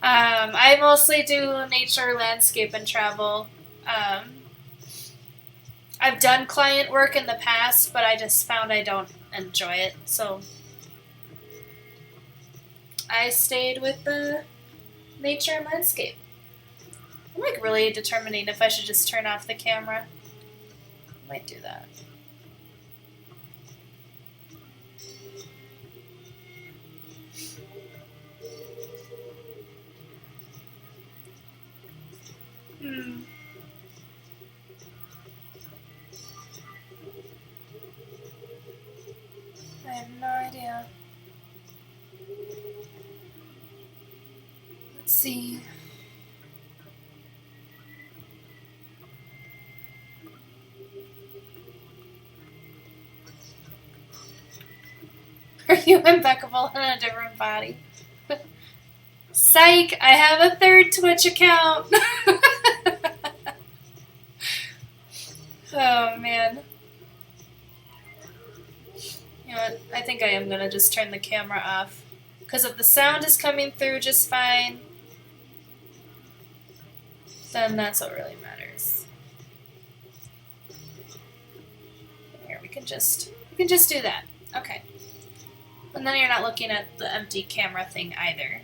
I mostly do nature, landscape, and travel. I've done client work in the past, but I just found I don't enjoy it, so I stayed with the nature and landscape. I'm like really determining if I should just turn off the camera. I might do that. I have no idea. Let's see. Are you impeccable in a different body? Psych! I have a third Twitch account! Oh, man. You know what? I think I am going to just turn the camera off. Because if the sound is coming through just fine, then that's what really matters. Here, we can just do that. Okay. And then you're not looking at the empty camera thing either.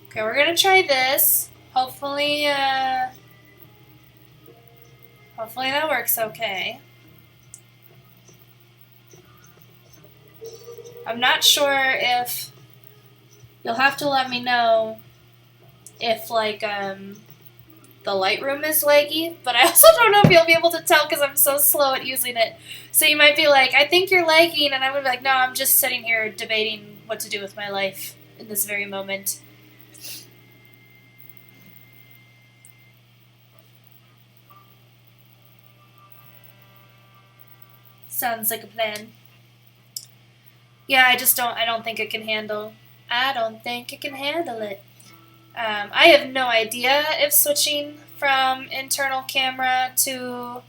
Okay, we're going to try this. Hopefully that works okay. I'm not sure if you'll have to let me know if like the Lightroom is laggy, but I also don't know if you'll be able to tell because I'm so slow at using it. So you might be like, I think you're lagging, and I'm gonna be like, no, I'm just sitting here debating what to do with my life in this very moment. Sounds like a plan. Yeah, I don't think it can handle. I don't think it can handle it. I have no idea if switching from internal camera to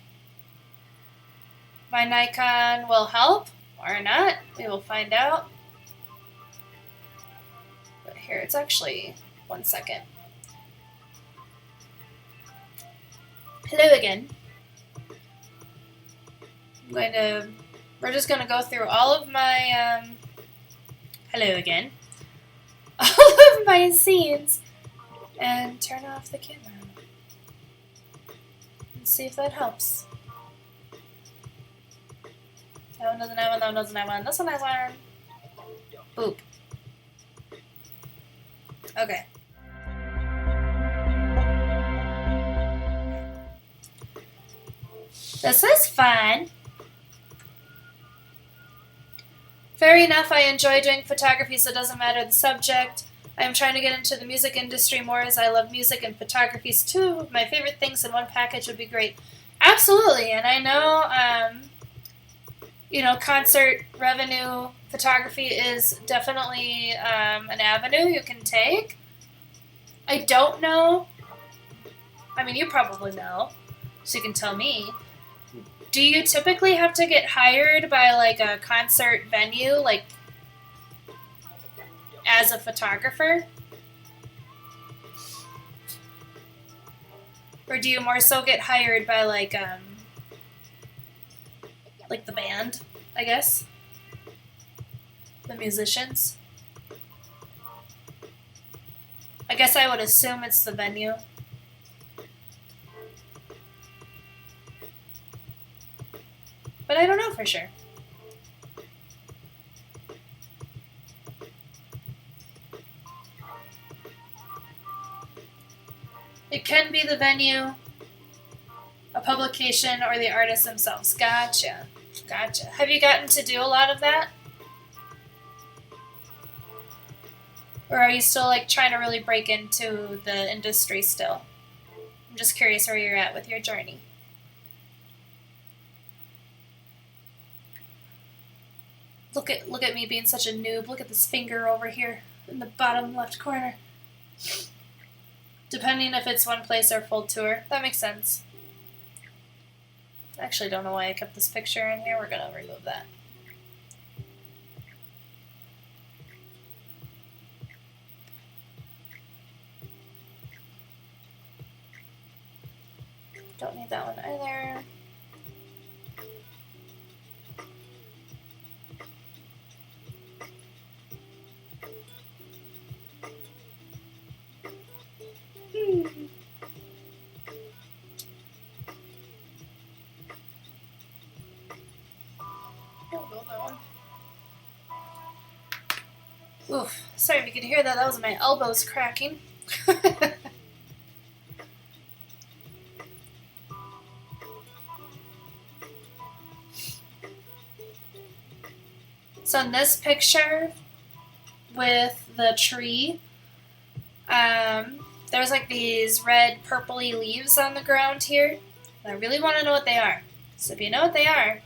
my Nikon will help or not. We will find out. But here, it's actually 1 second. Hello again. we're just gonna go through all of my, hello again, all of my scenes and turn off the camera and see if that helps. That one doesn't have one, that one doesn't have one, this one has one. Boop. Okay. This is fun. Fair enough, I enjoy doing photography, so it doesn't matter the subject. I am trying to get into the music industry more as I love music, and photography is two of my favorite things in one package would be great. Absolutely, and I know, concert revenue photography is definitely an avenue you can take. I don't know. I mean, you probably know, so you can tell me. Do you typically have to get hired by, like, a concert venue, like, as a photographer? Or do you more so get hired by, like the band, I guess? The musicians? I guess I would assume it's the venue. But I don't know for sure. It can be the venue, a publication, or the artists themselves. Gotcha. Gotcha. Have you gotten to do a lot of that? Or are you still, like, trying to really break into the industry still? I'm just curious where you're at with your journey. Look at me being such a noob. Look at this finger over here in the bottom left corner. Depending if it's one place or full tour. That makes sense. I actually don't know why I kept this picture in here. We're going to remove that. Don't need that one either. Oof, sorry if you could hear that. That was my elbows cracking. So in this picture with the tree, there's like these red purpley leaves on the ground here. I really want to know what they are. So if you know what they are,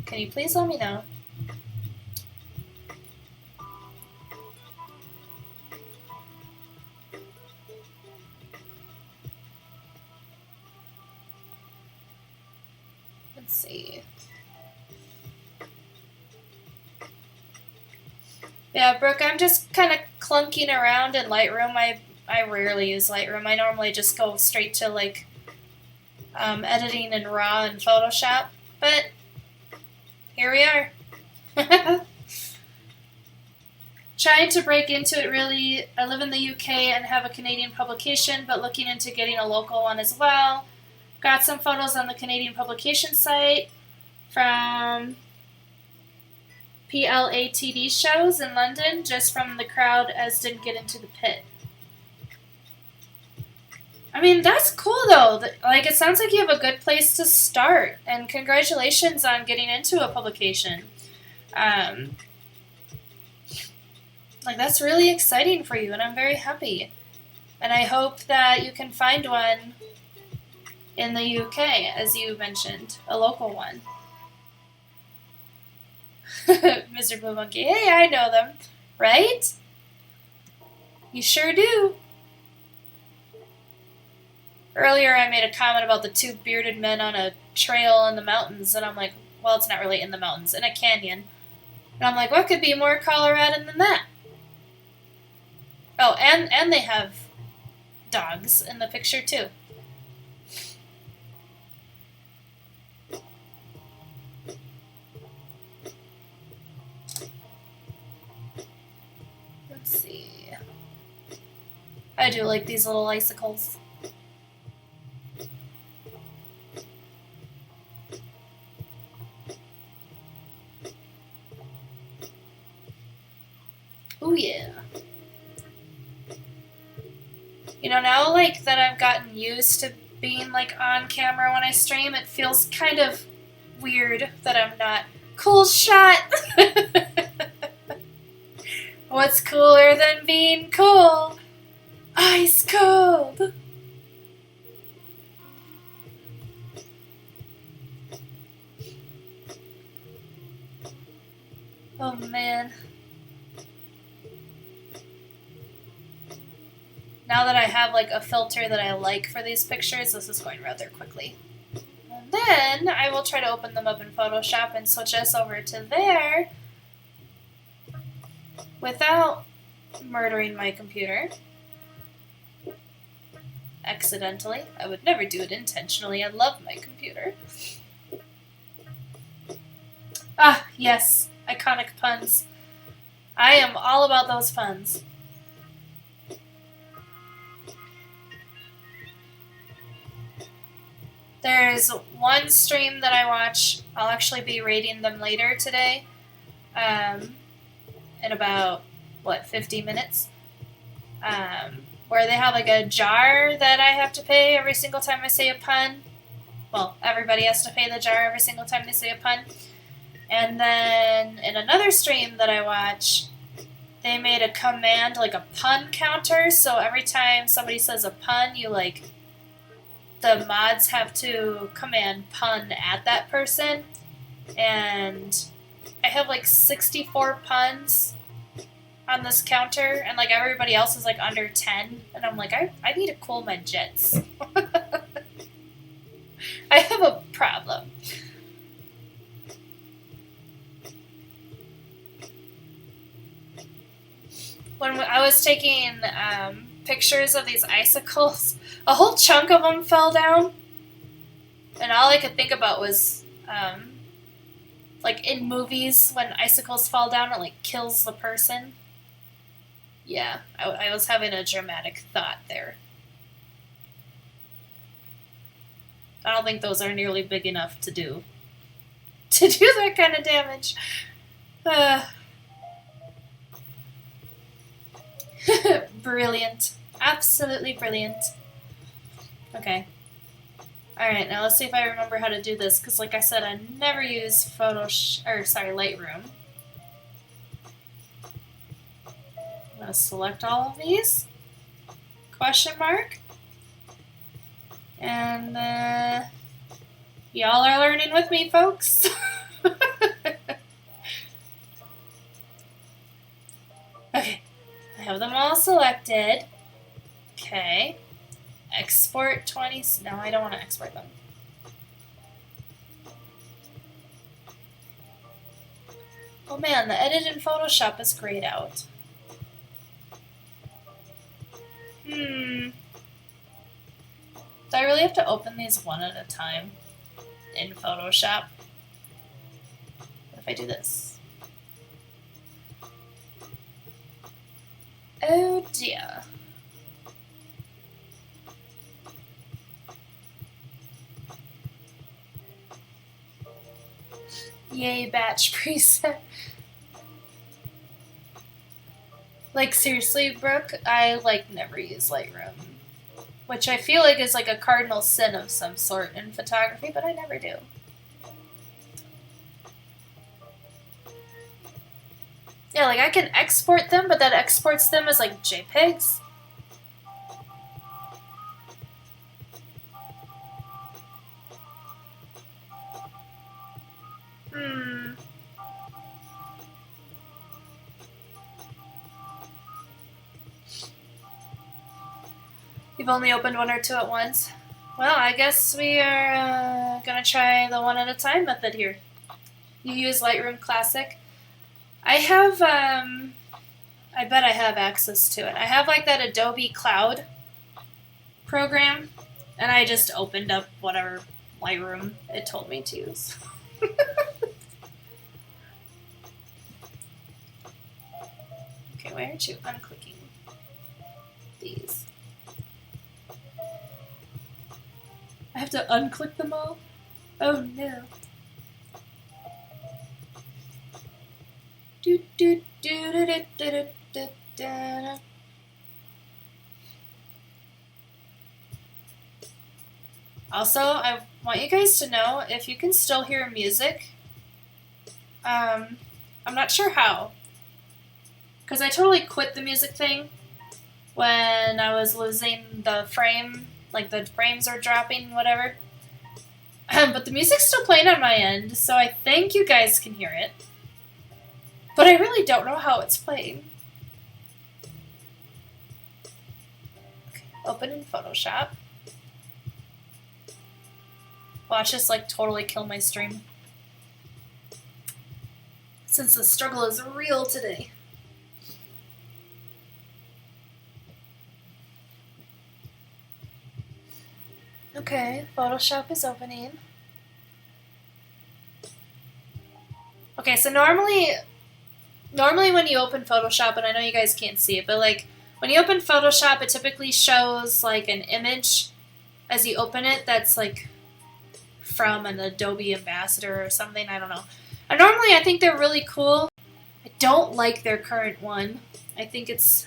can you please let me know? Let's see. Yeah, Brooke, I'm just kind of clunking around in Lightroom. I rarely use Lightroom. I normally just go straight to, like, editing in RAW and Photoshop. But here we are. Trying to break into it, really. I live in the UK and have a Canadian publication, but looking into getting a local one as well. Got some photos on the Canadian publication site from PLATD shows in London, just from the crowd as didn't get into the pit. I mean, that's cool though. Like, it sounds like you have a good place to start, and congratulations on getting into a publication. Like, that's really exciting for you, and I'm very happy. And I hope that you can find one in the UK, as you mentioned, a local one. Mr. Blue Monkey, hey, I know them, right? You sure do. Earlier I made a comment about the two bearded men on a trail in the mountains, and I'm like, well, it's not really in the mountains, in a canyon. And I'm like, what could be more Coloradan than that? Oh, and they have dogs in the picture, too. I do like these little icicles. Oh yeah. You know, now like that I've gotten used to being like on camera when I stream, it feels kind of weird that I'm not. Cool shot! What's cooler than being cool? Ice cold! Oh man. Now that I have like a filter that I like for these pictures, this is going rather quickly. And then I will try to open them up in Photoshop and switch us over to there without murdering my computer. Accidentally. I would never do it intentionally. I love my computer. Ah, yes. Iconic puns. I am all about those puns. There's one stream that I watch. I'll actually be rating them later today. In about, 50 minutes? Where they have like a jar that I have to pay every single time I say a pun. Well, everybody has to pay the jar every single time they say a pun. And then in another stream that I watch, they made a command, like a pun counter. So every time somebody says a pun, the mods have to command pun at that person. And I have like 64 puns on this counter, and like everybody else is like under 10, and I'm like, I need to cool my jets. I have a problem. When I was taking pictures of these icicles, a whole chunk of them fell down, and all I could think about was like in movies when icicles fall down, it like kills the person. Yeah, I was having a dramatic thought there. I don't think those are nearly big enough to do that kind of damage. Brilliant. Absolutely brilliant. Okay. Alright, now let's see if I remember how to do this, because like I said, I never use Lightroom. I'm going to select all of these. Question mark. And y'all are learning with me, folks. Okay. I have them all selected. Okay. Export 20. No, I don't want to export them. Oh man, the edit in Photoshop is grayed out. Do I really have to open these one at a time in Photoshop? What if I do this? Oh dear. Yay, batch preset. Like, seriously, Brooke, I, never use Lightroom. Which I feel like is, a cardinal sin of some sort in photography, but I never do. Yeah, I can export them, but that exports them as, JPEGs. You've only opened one or two at once. Well, I guess we are gonna try the one at a time method here. You use Lightroom Classic. I have, I bet I have access to it. I have that Adobe Cloud program, and I just opened up whatever Lightroom it told me to use. Okay, why aren't you unclicking? these. I have to unclick them all? Oh no. Do do do do do do do do. Also, I want you guys to know if you can still hear music. I'm not sure how, because I totally quit the music thing when I was losing the frame, like the frames are dropping, whatever. But the music's still playing on my end, so I think you guys can hear it. But I really don't know how it's playing. Okay, open in Photoshop. Watch this like totally kill my stream. Since the struggle is real today. Okay, Photoshop is opening. Okay, so normally when you open Photoshop, and I know you guys can't see it, but like when you open Photoshop, it typically shows like an image as you open it that's like from an Adobe ambassador or something, I don't know. And normally I think they're really cool. I don't like their current one. I think it's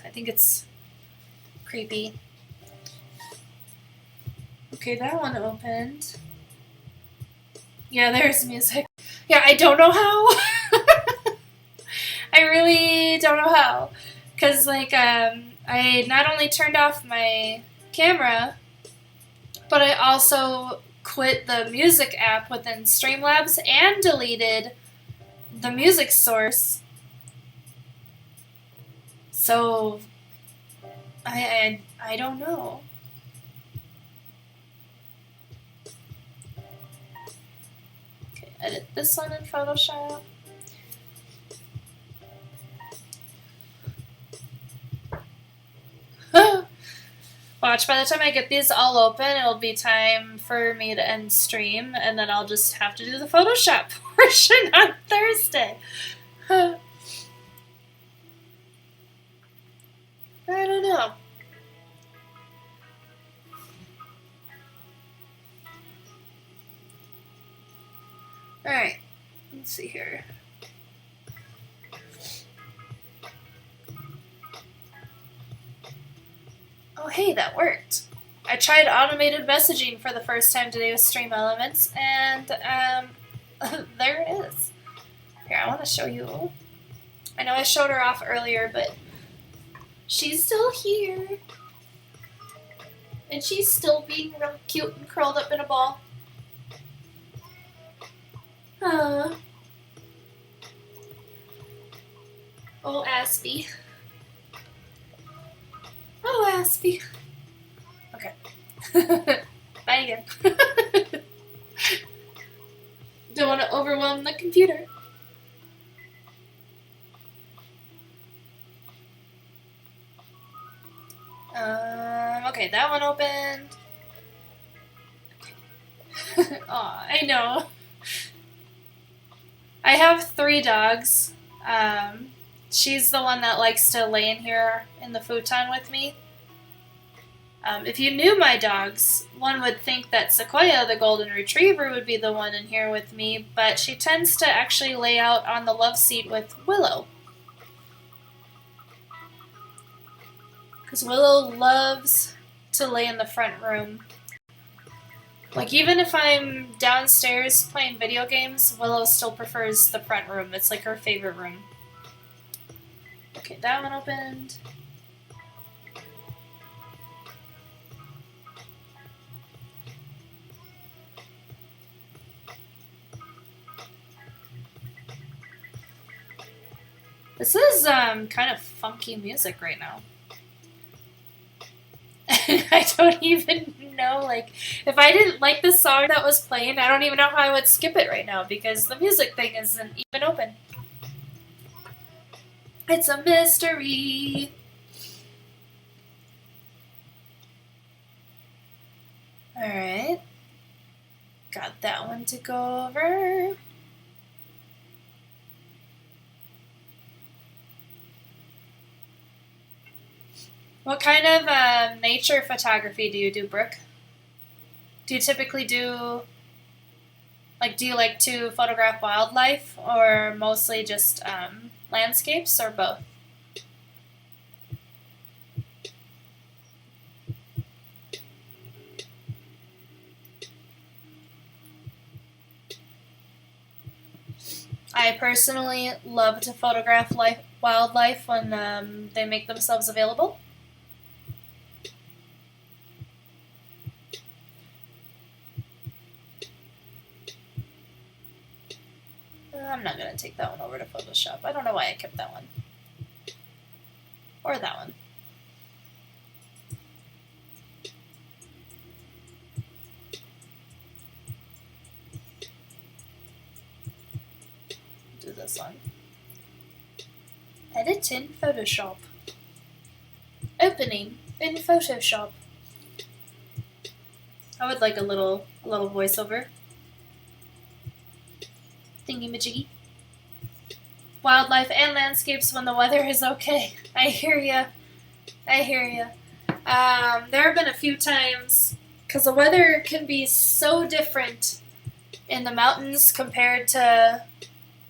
creepy. Okay, that one opened. Yeah, there's music. Yeah, I don't know how. I really don't know how. Because, like, I not only turned off my camera, but I also quit the music app within Streamlabs and deleted the music source. So, I don't know. Okay, edit this one in Photoshop. Watch, by the time I get these all open, it'll be time for me to end stream, and then I'll just have to do the Photoshop portion on Thursday. I don't know. Alright, let's see here. Oh, hey, that worked. I tried automated messaging for the first time today with Stream Elements, and there it is. Here, I want to show you. I know I showed her off earlier, but she's still here. And she's still being real cute and curled up in a ball. Oh, Aspie. Oh, Aspie. Okay. Bye again. Don't want to overwhelm the computer. Okay, that one opened. Aw, I know. I have 3 dogs. She's the one that likes to lay in here in the futon with me. If you knew my dogs, one would think that Sequoia, the golden retriever, would be the one in here with me, but she tends to actually lay out on the love seat with Willow. Because Willow loves to lay in the front room. Like, even if I'm downstairs playing video games, Willow still prefers the front room. It's like her favorite room. Okay, that one opened. This is kind of funky music right now. I don't even know, like, if I didn't like the song that was playing, I don't even know how I would skip it right now because the music thing isn't even open. It's a mystery. Alright. Got that one to go over. What kind of nature photography do you do, Brooke? Do you typically do you like to photograph wildlife or mostly just landscapes or both? I personally love to photograph wildlife when they make themselves available. I'm not going to take that one over to Photoshop. I don't know why I kept that one. Or that one. Do this one. Edit in Photoshop. Opening in Photoshop. I would like a little voiceover. Thingy-majiggy. Wildlife and landscapes when the weather is okay. I hear ya. There have been a few times, because the weather can be so different in the mountains compared to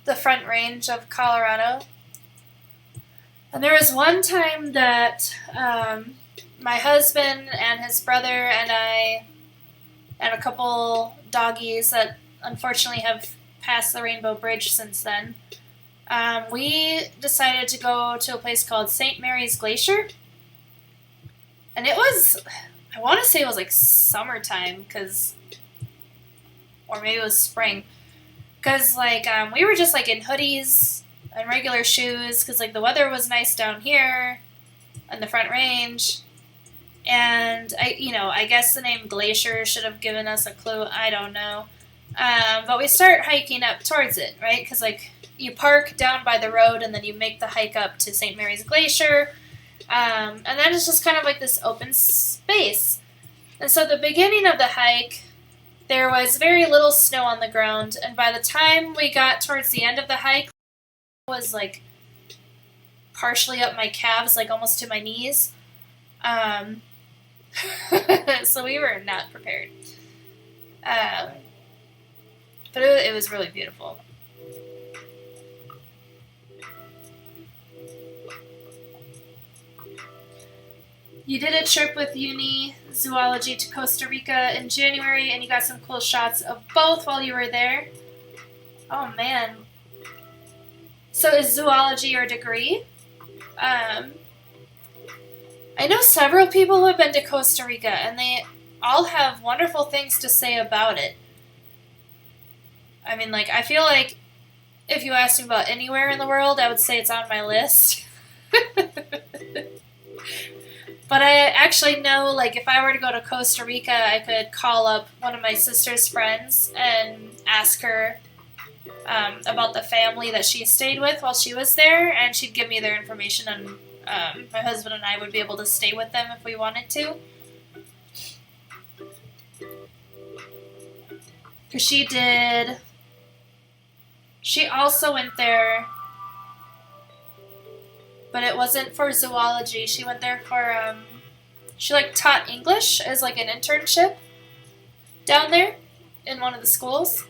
the Front Range of Colorado. And there was one time that my husband and his brother and I and a couple doggies that unfortunately have passed the Rainbow Bridge since then, we decided to go to a place called St. Mary's Glacier. And it was, I want to say it was like summertime, or maybe it was spring. Because we were just like in hoodies and regular shoes, because like the weather was nice down here on the Front Range. And I guess the name Glacier should have given us a clue. I don't know. But we start hiking up towards it, right? Because you park down by the road and then you make the hike up to St. Mary's Glacier. And then it's just kind of like this open space. And so the beginning of the hike, there was very little snow on the ground. And by the time we got towards the end of the hike, it was like partially up my calves, like almost to my knees. So we were not prepared. But it was really beautiful. You did a trip with uni zoology to Costa Rica in January, and you got some cool shots of both while you were there. Oh, man. So is zoology your degree? I know several people who have been to Costa Rica, and they all have wonderful things to say about it. I mean, I feel like if you asked me about anywhere in the world, I would say it's on my list. But I actually know, if I were to go to Costa Rica, I could call up one of my sister's friends and ask her about the family that she stayed with while she was there, and she'd give me their information, and my husband and I would be able to stay with them if we wanted to. Because she also went there, but it wasn't for zoology. She went there for, she taught English as an internship down there in one of the schools.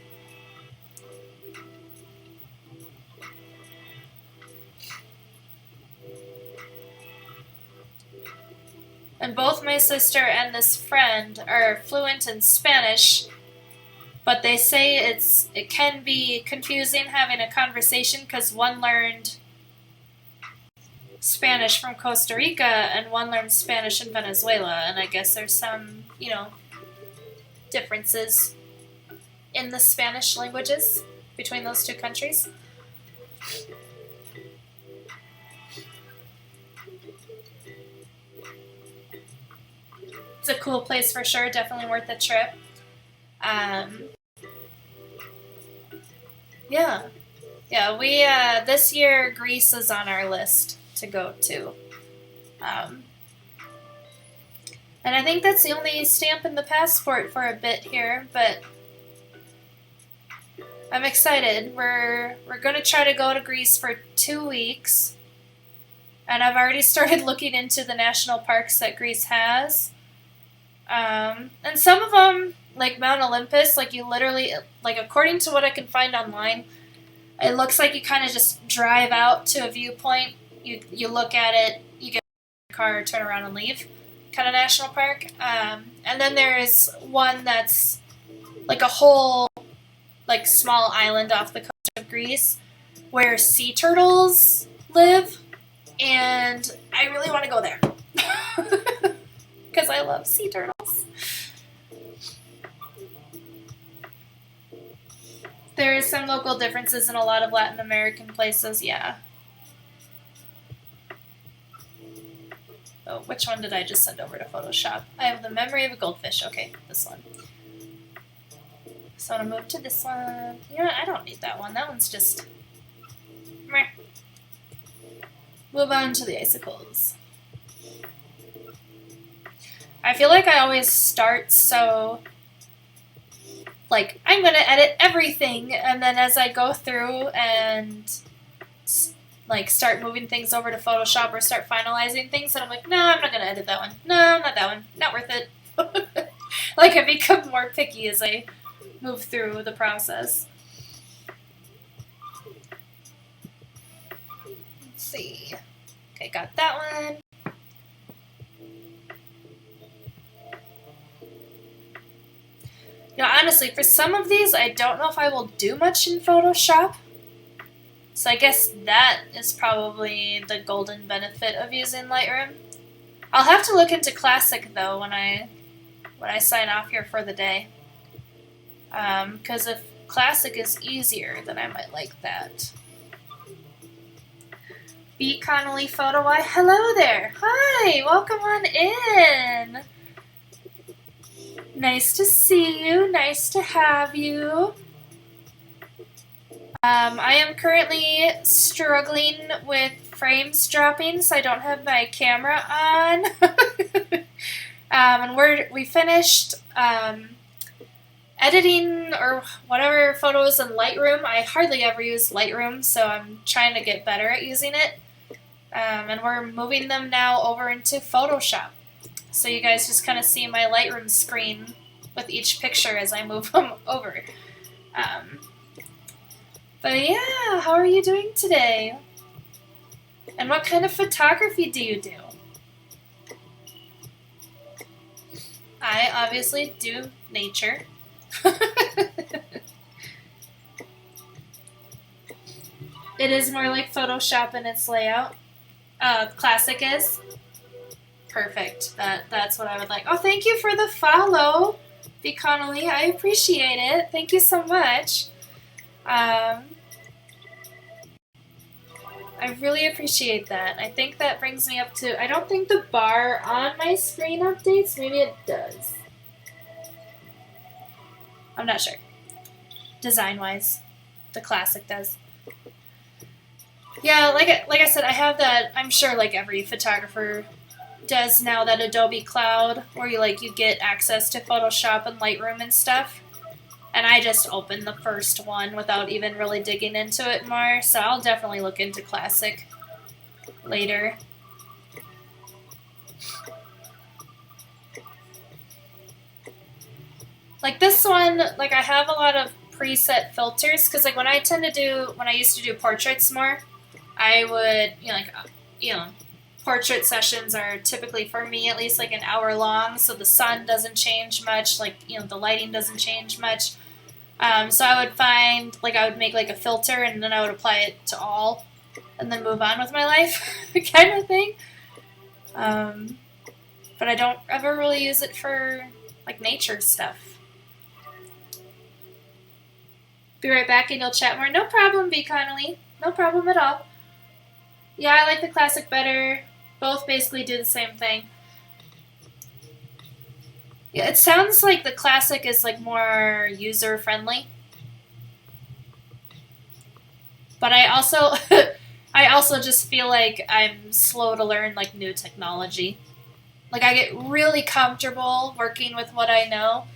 And both my sister and this friend are fluent in Spanish, but they say it can be confusing having a conversation because one learned Spanish from Costa Rica and one learned Spanish in Venezuela, and I guess there's some, differences in the Spanish languages between those two countries. It's a cool place for sure, definitely worth the trip. Yeah, we this year Greece is on our list to go to. And I think that's the only stamp in the passport for a bit here, but I'm excited. We're going to try to go to Greece for 2 weeks. And I've already started looking into the national parks that Greece has. And some of them, like Mount Olympus, like you literally, like according to what I can find online, it looks like you kind of just drive out to a viewpoint. You look at it, you get in your car, turn around and leave, kind of national park. And then there's one that's like a whole like small island off the coast of Greece where sea turtles live, and I really want to go there because I love sea turtles. There is some local differences in a lot of Latin American places, yeah. Oh, which one did I just send over to Photoshop? I have the memory of a goldfish. Okay, this one. So I'm gonna move to this one. Yeah, I don't need that one. That one's just meh. Move on to the icicles. I feel like I always start so like I'm gonna edit everything, and then as I go through and like start moving things over to Photoshop or start finalizing things, and I'm like, no, I'm not gonna edit that one. No, not that one. Not worth it. Like I become more picky as I move through the process. Let's see. Okay, got that one. You know, honestly, for some of these, I don't know if I will do much in Photoshop. So I guess that is probably the golden benefit of using Lightroom. I'll have to look into Classic, though, when I sign off here for the day. Because if Classic is easier, then I might like that. B. Connolly Photo Y. Hello there. Hi. Welcome on in. Nice to see you. Nice to have you. I am currently struggling with frames dropping, so I don't have my camera on. And we finished editing or whatever photos in Lightroom. I hardly ever use Lightroom, so I'm trying to get better at using it. And we're moving them now over into Photoshop. So you guys just kind of see my Lightroom screen with each picture as I move them over. But yeah, how are you doing today? And what kind of photography do you do? I obviously do nature. It is more like Photoshop in its layout. Classic is? Perfect. That's what I would like. Oh, thank you for the follow, B. Connolly. I appreciate it. Thank you so much. I really appreciate that. I think that brings me up to... I don't think the bar on my screen updates. Maybe it does. I'm not sure. Design-wise, the Classic does. Yeah, like I said, I have that... I'm sure like every photographer does now, that Adobe Cloud where you get access to Photoshop and Lightroom and stuff. And I just opened the first one without even really digging into it more, so I'll definitely look into Classic later. Like this one, like I have a lot of preset filters, because like when I used to do portraits more, I would, portrait sessions are typically, for me at least, like an hour long, so the sun doesn't change much, the lighting doesn't change much. So I would make like a filter and then I would apply it to all and then move on with my life kind of thing. But I don't ever really use it for like nature stuff. Be right back and you'll chat more. No problem, B. Connolly. No problem at all. Yeah, I like the Classic better. Both basically do the same thing. Yeah, it sounds like the Classic is like more user friendly. But I also just feel like I'm slow to learn like new technology. Like I get really comfortable working with what I know.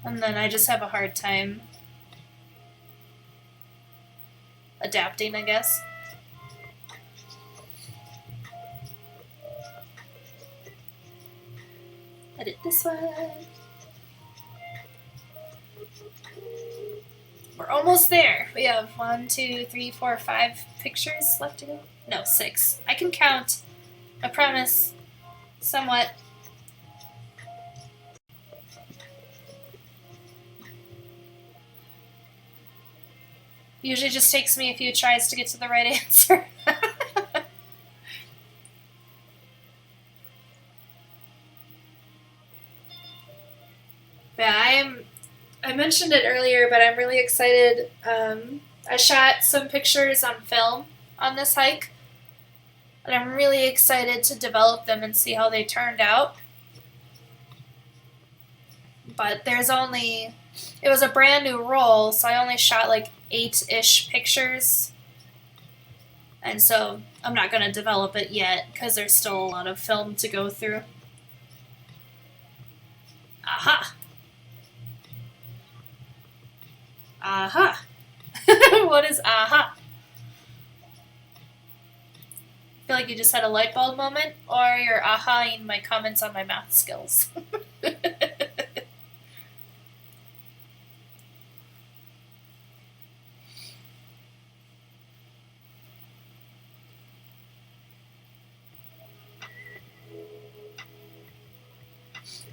And then I just have a hard time. adapting, I guess. Edit this one. We're almost there. We have 1, 2, 3, 4, 5 pictures left to go. No, 6. I can count. I promise. Somewhat. Usually just takes me a few tries to get to the right answer. Yeah, I mentioned it earlier, but I'm really excited. I shot some pictures on film on this hike, and I'm really excited to develop them and see how they turned out. But it was a brand new roll, so I only shot like 8-ish pictures. And so I'm not going to develop it yet because there's still a lot of film to go through. Aha! Aha! What is aha? I feel like you just had a light bulb moment, or you're aha-ing my comments on my math skills.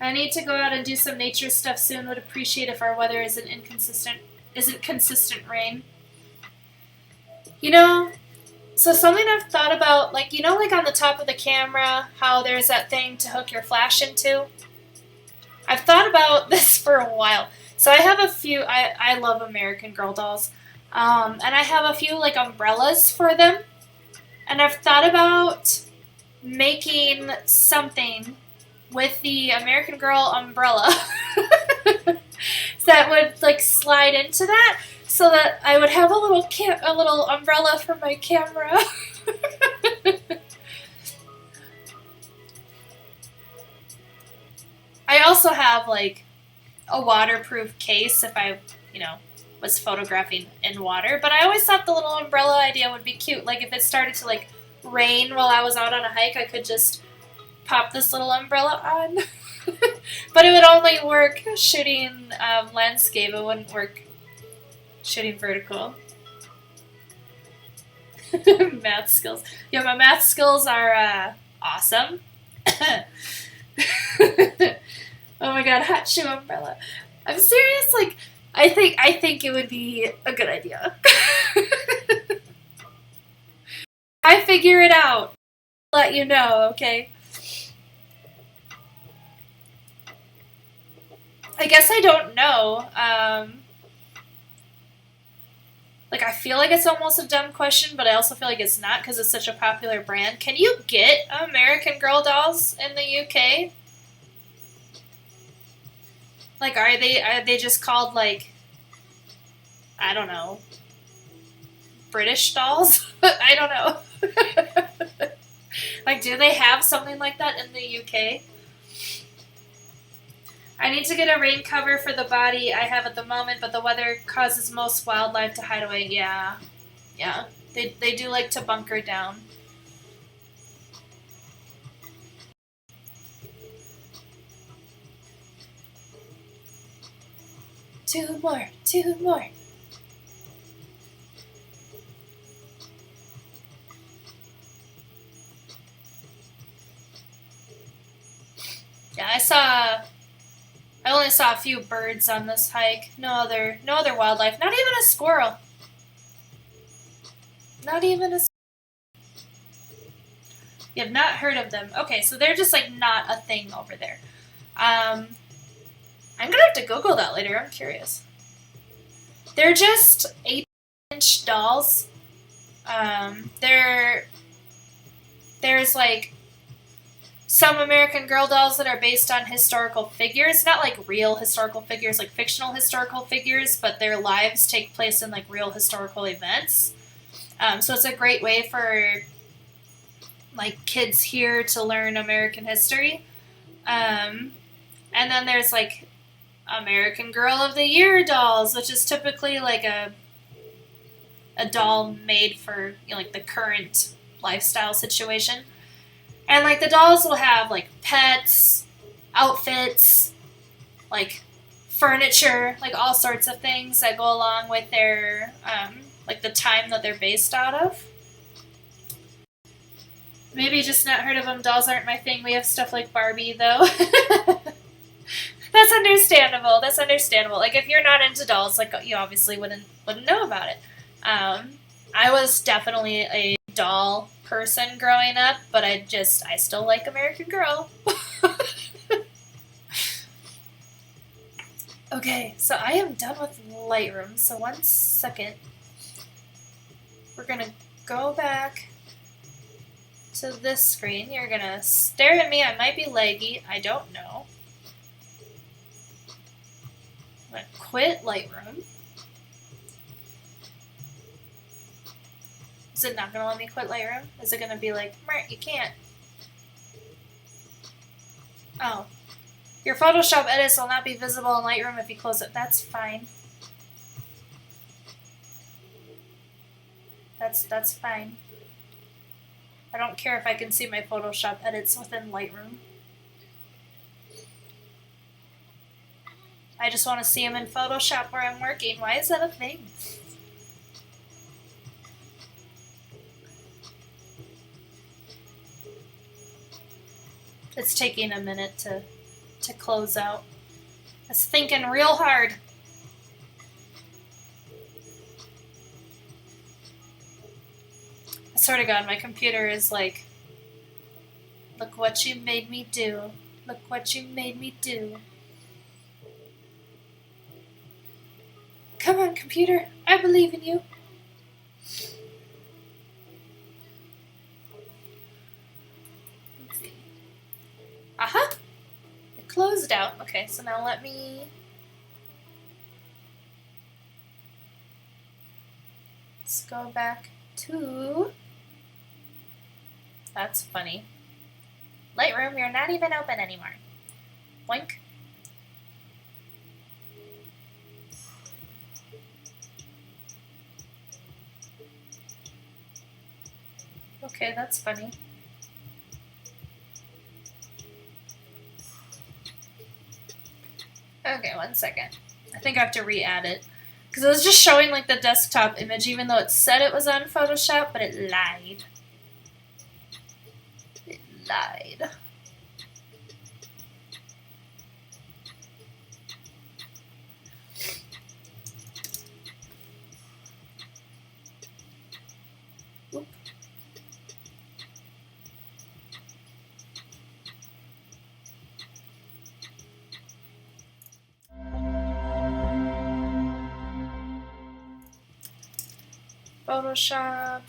I need to go out and do some nature stuff soon. Would appreciate if our weather isn't consistent rain. You know, so something I've thought about, like, you know, like on the top of the camera, how there's that thing to hook your flash into? I've thought about this for a while. So I have a few, I love American Girl dolls. And I have a few, like, umbrellas for them. And I've thought about making something with the American Girl umbrella that would, like, slide into that, so that I would have a little umbrella for my camera. I also have, like, a waterproof case if I, was photographing in water. But I always thought the little umbrella idea would be cute. Like, if it started to, like, rain while I was out on a hike, I could just pop this little umbrella on. But it would only work shooting landscape. It wouldn't work shooting vertical. Math skills. Yeah, my math skills are awesome. Oh my god, hot shoe umbrella. I'm serious, like, I think it would be a good idea. I figure it out. I'll let you know, okay? I guess I don't know. Like, I feel like it's almost a dumb question, but I also feel like it's not because it's such a popular brand. Can you get American Girl dolls in the UK? Like, are they just called, like, I don't know, British dolls? I don't know. Like, do they have something like that in the UK? I need to get a rain cover for the body I have at the moment, but the weather causes most wildlife to hide away. Yeah. They do like to bunker down. Two more. Yeah, I only saw a few birds on this hike. No other wildlife. Not even a squirrel. Not even a. You have not heard of them. Okay, so they're just, like, not a thing over there. I'm gonna have to Google that later. I'm curious. They're just 8-inch dolls. There's, like, some American Girl dolls that are based on historical figures, not like real historical figures, like fictional historical figures, but their lives take place in, like, real historical events. So it's a great way for, like, kids here to learn American history. And then there's, like, American Girl of the Year dolls, which is typically like a a doll made for, you know, like the current lifestyle situation. And like the dolls will have like pets, outfits, like furniture, like all sorts of things that go along with their like the time that they're based out of. Maybe just not heard of them. Dolls aren't my thing. We have stuff like Barbie though. That's understandable. That's understandable. Like if you're not into dolls, like you obviously wouldn't know about it. I was definitely a doll person growing up, but I still like American Girl. Okay, so I am done with Lightroom. So 1 second. We're gonna go back to this screen. You're gonna stare at me. I might be laggy. I don't know. I'm gonna quit Lightroom. Is it not gonna let me quit Lightroom? Is it gonna be like, you can't? Oh. Your Photoshop edits will not be visible in Lightroom if you close it. That's fine. That's fine. I don't care if I can see my Photoshop edits within Lightroom. I just want to see them in Photoshop where I'm working. Why is that a thing? It's taking a minute to close out. I was thinking real hard. I swear to God, my computer is like, look what you made me do. Look what you made me do. Come on, computer. I believe in you. Let's see. Aha! It closed out. Okay, so now let me... Let's go back to... That's funny. Lightroom, you're not even open anymore. Boink. Okay, that's funny. Okay, 1 second. I think I have to re-add it. Because it was just showing like the desktop image even though it said it was on Photoshop, but it lied. It lied. Oop. Photoshop.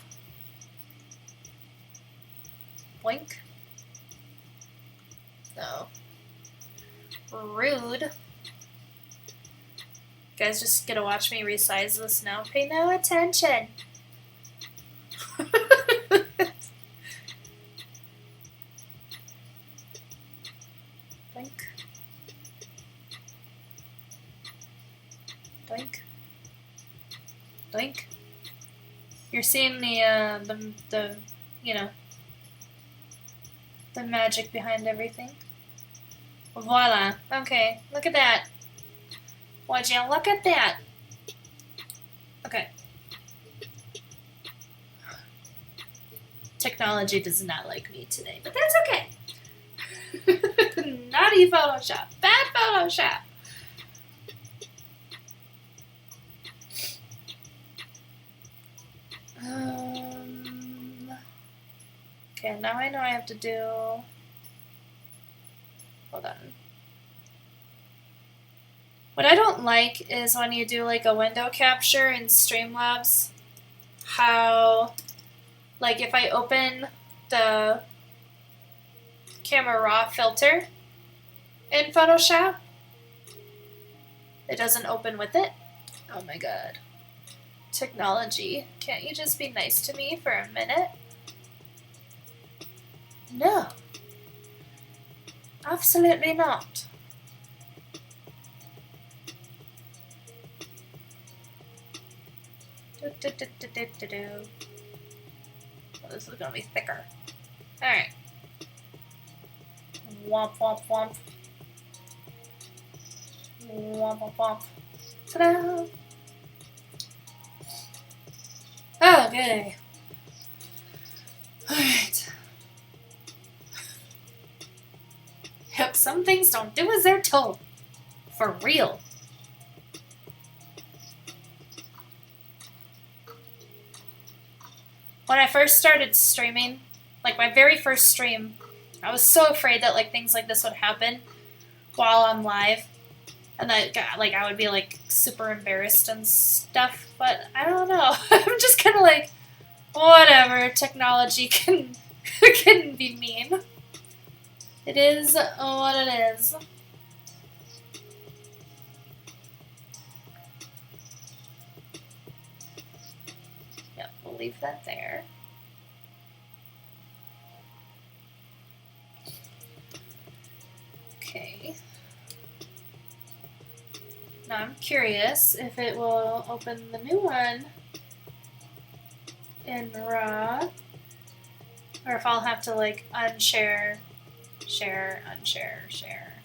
Boink. No. Rude. You guys just gonna watch me resize this now? Pay no attention. Doink. Doink. Doink. You're seeing the you know, the magic behind everything. Voila. Okay, look at that. Would you look at that? Okay. Technology does not like me today, but that's okay. Naughty Photoshop. Bad Photoshop. Okay, now I know I have to do... Hold on. What I don't like is when you do like a window capture in Streamlabs, how, like if I open the Camera Raw filter in Photoshop, it doesn't open with it. Oh my god. Technology. Can't you just be nice to me for a minute? No. Absolutely not. Oh, this is gonna be thicker. Alright. Womp womp womp. Womp womp womp. Ta-da! Okay. Alright. Yep, some things don't do as they're told. For real. When I first started streaming, like my very first stream, I was so afraid that like things like this would happen while I'm live. And that, like, I would be like super embarrassed and stuff, but I don't know. I'm just kind of like, whatever. Technology can can be mean. It is what it is. Yep, we'll leave that there. Okay. Now I'm curious if it will open the new one in RAW, or if I'll have to like unshare, share, unshare, share.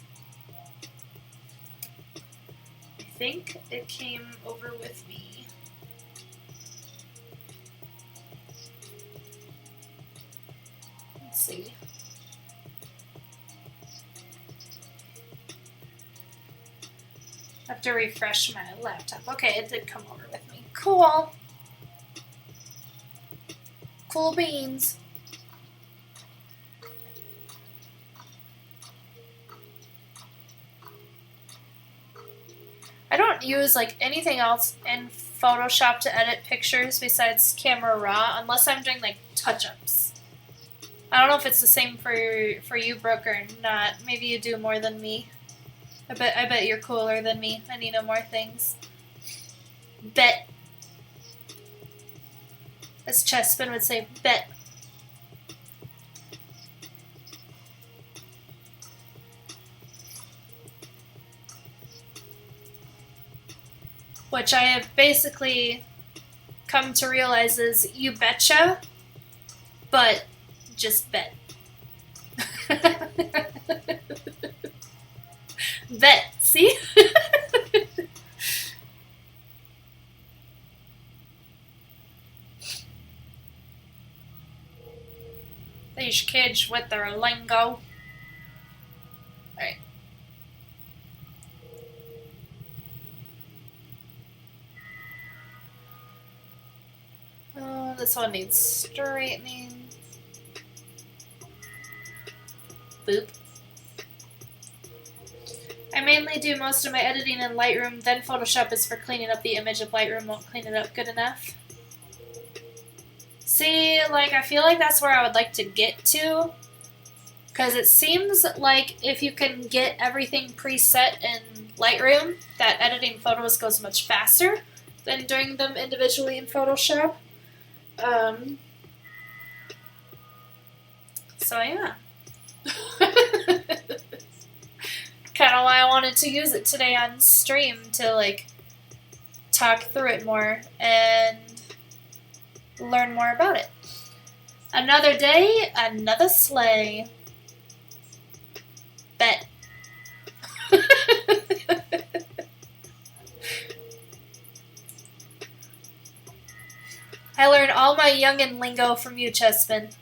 I think it came over with me. Let's see. I have to refresh my laptop. Okay, it did come over with me. Cool. Cool beans. I don't use like anything else in Photoshop to edit pictures besides Camera Raw unless I'm doing like touch-ups. I don't know if it's the same for you, Brooke, or not. Maybe you do more than me. I bet you're cooler than me, and you know more things. Bet. As Chespin would say, bet. Which I have basically come to realize is you betcha, but just bet. Bet, see? These kids with their lingo. Alright. Oh, this one needs straightening. Boop. I mainly do most of my editing in Lightroom, then Photoshop is for cleaning up the image if Lightroom won't clean it up good enough. See, like, I feel like that's where I would like to get to, because it seems like if you can get everything preset in Lightroom, that editing photos goes much faster than doing them individually in Photoshop. So yeah. Kind of why I wanted to use it today on stream to like talk through it more and learn more about it. Another day, another sleigh. Bet. I learned all my youngin' lingo from you, Chespin.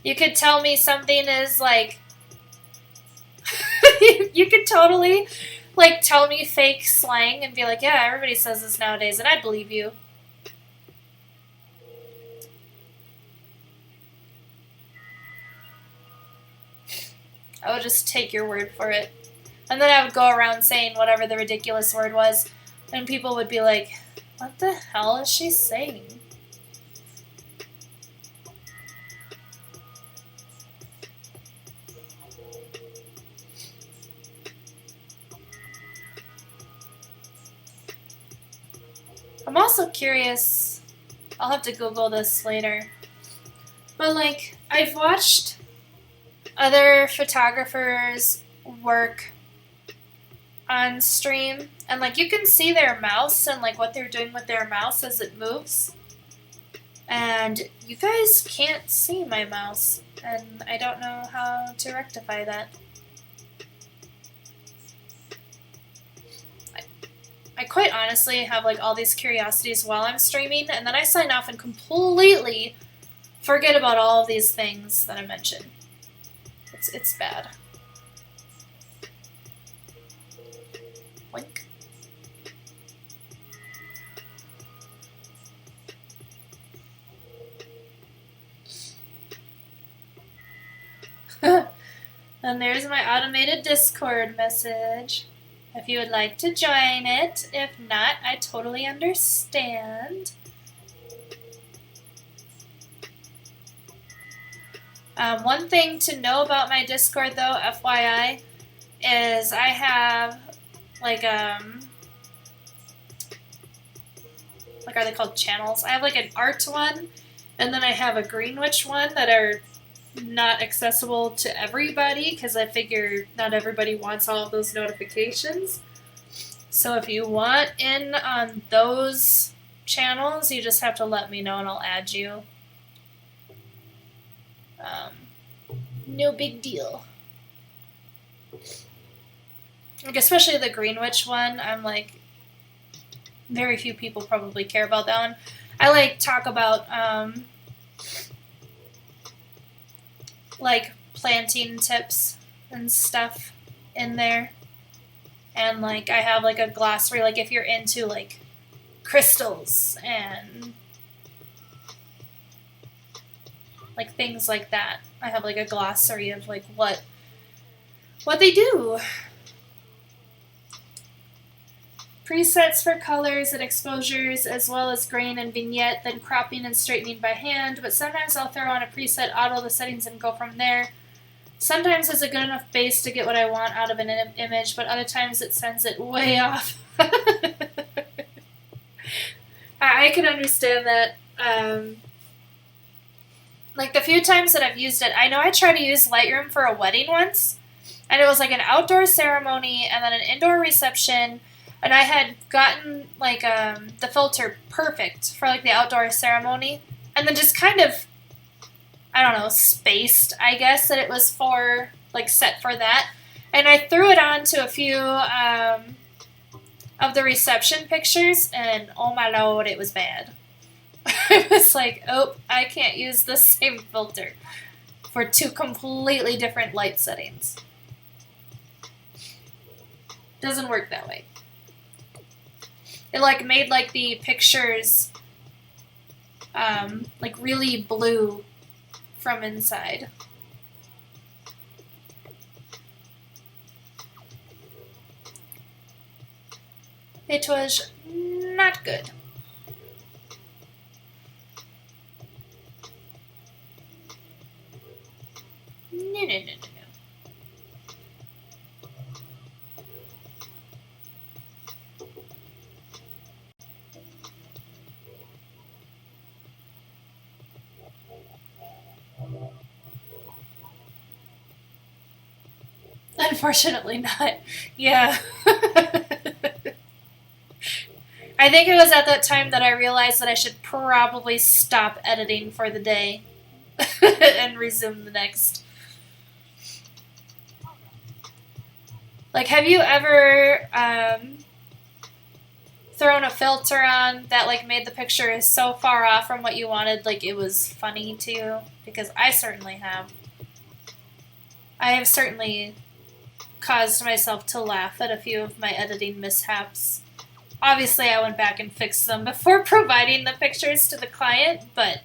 You could tell me something is like you could totally like tell me fake slang and be like, yeah, everybody says this nowadays, and I'd believe you. I would just take your word for it. And then I would go around saying whatever the ridiculous word was, and people would be like, what the hell is she saying? I'm also curious, I'll have to Google this later, but like, I've watched other photographers work on stream, and like you can see their mouse and like what they're doing with their mouse as it moves. And you guys can't see my mouse, and I don't know how to rectify that. I quite honestly have like all these curiosities while I'm streaming, and then I sign off and completely forget about all of these things that I mentioned. It's bad. Blink. And there's my automated Discord message. If you would like to join it. If not, I totally understand. One thing to know about my Discord, though, FYI, is I have, like, are they called channels? I have, like, an art one, and then I have a Greenwich one that are not accessible to everybody, because I figure not everybody wants all of those notifications. So if you want in on those channels, you just have to let me know and I'll add you. No big deal. Like, especially the Greenwich one, I'm like, very few people probably care about that one. I like talk about like planting tips and stuff in there. And like I have like a glossary, like if you're into like crystals and like things like that, I have like a glossary of like what they do. Presets for colors and exposures, as well as grain and vignette, then cropping and straightening by hand, but sometimes I'll throw on a preset, auto the settings, and go from there. Sometimes it's a good enough base to get what I want out of an image, but other times it sends it way off. I can understand that. Like the few times that I've used it, I know I tried to use Lightroom for a wedding once, and it was like an outdoor ceremony and then an indoor reception. And I had gotten, like, the filter perfect for, like, the outdoor ceremony. And then just kind of, I don't know, spaced, I guess, that it was for, like, set for that. And I threw it on to a few of the reception pictures, and oh my lord, it was bad. I was like, oh, I can't use the same filter for two completely different light settings. Doesn't work that way. It like made like the pictures like really blue from inside. It was not good. No. Unfortunately not. Yeah. I think it was at that time that I realized that I should probably stop editing for the day and resume the next. Like, have you ever thrown a filter on that like made the picture so far off from what you wanted, like it was funny to you? Because I certainly have. I have certainly caused myself to laugh at a few of my editing mishaps. Obviously, I went back and fixed them before providing the pictures to the client, but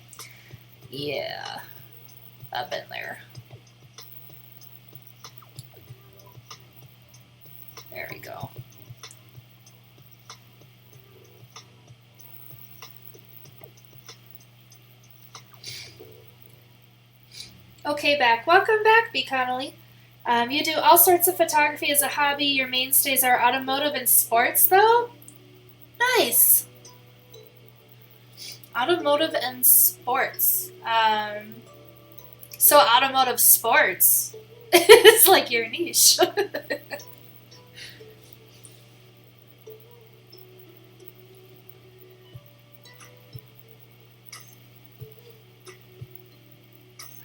yeah, I've been there. There we go. Okay, back. Welcome back, B. Connolly. You do all sorts of photography as a hobby. Your mainstays are automotive and sports, though? Nice. Automotive and sports. So automotive sports is like your niche.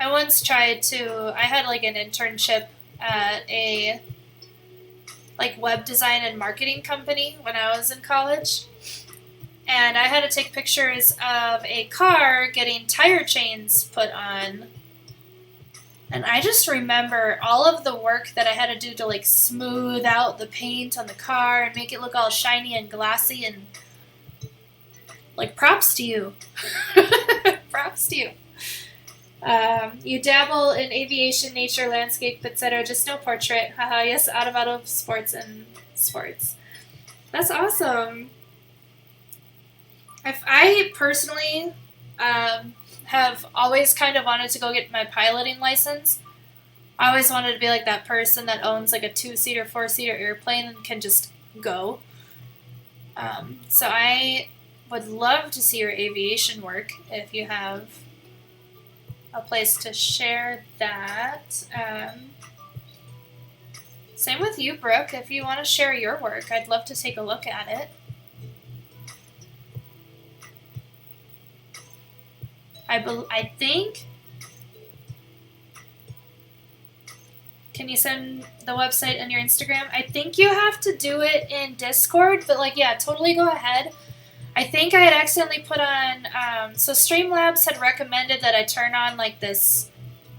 I once tried to. I had like an internship at a like web design and marketing company when I was in college, and I had to take pictures of a car getting tire chains put on. And I just remember all of the work that I had to do to like smooth out the paint on the car and make it look all shiny and glassy, and like props to you. Props to you. You dabble in aviation, nature, landscape, etc. Just no portrait. Haha, yes, out of sports and sports. That's awesome. If I personally have always kind of wanted to go get my piloting license. I always wanted to be like that person that owns like a 2-seater, 4-seater airplane and can just go. So I would love to see your aviation work if you have a place to share that. Same with you, Brooke. If you want to share your work, I'd love to take a look at it. I think. Can you send the website and your Instagram? I think you have to do it in Discord, but like, yeah, totally go ahead. I think I had accidentally put on. So Streamlabs had recommended that I turn on like this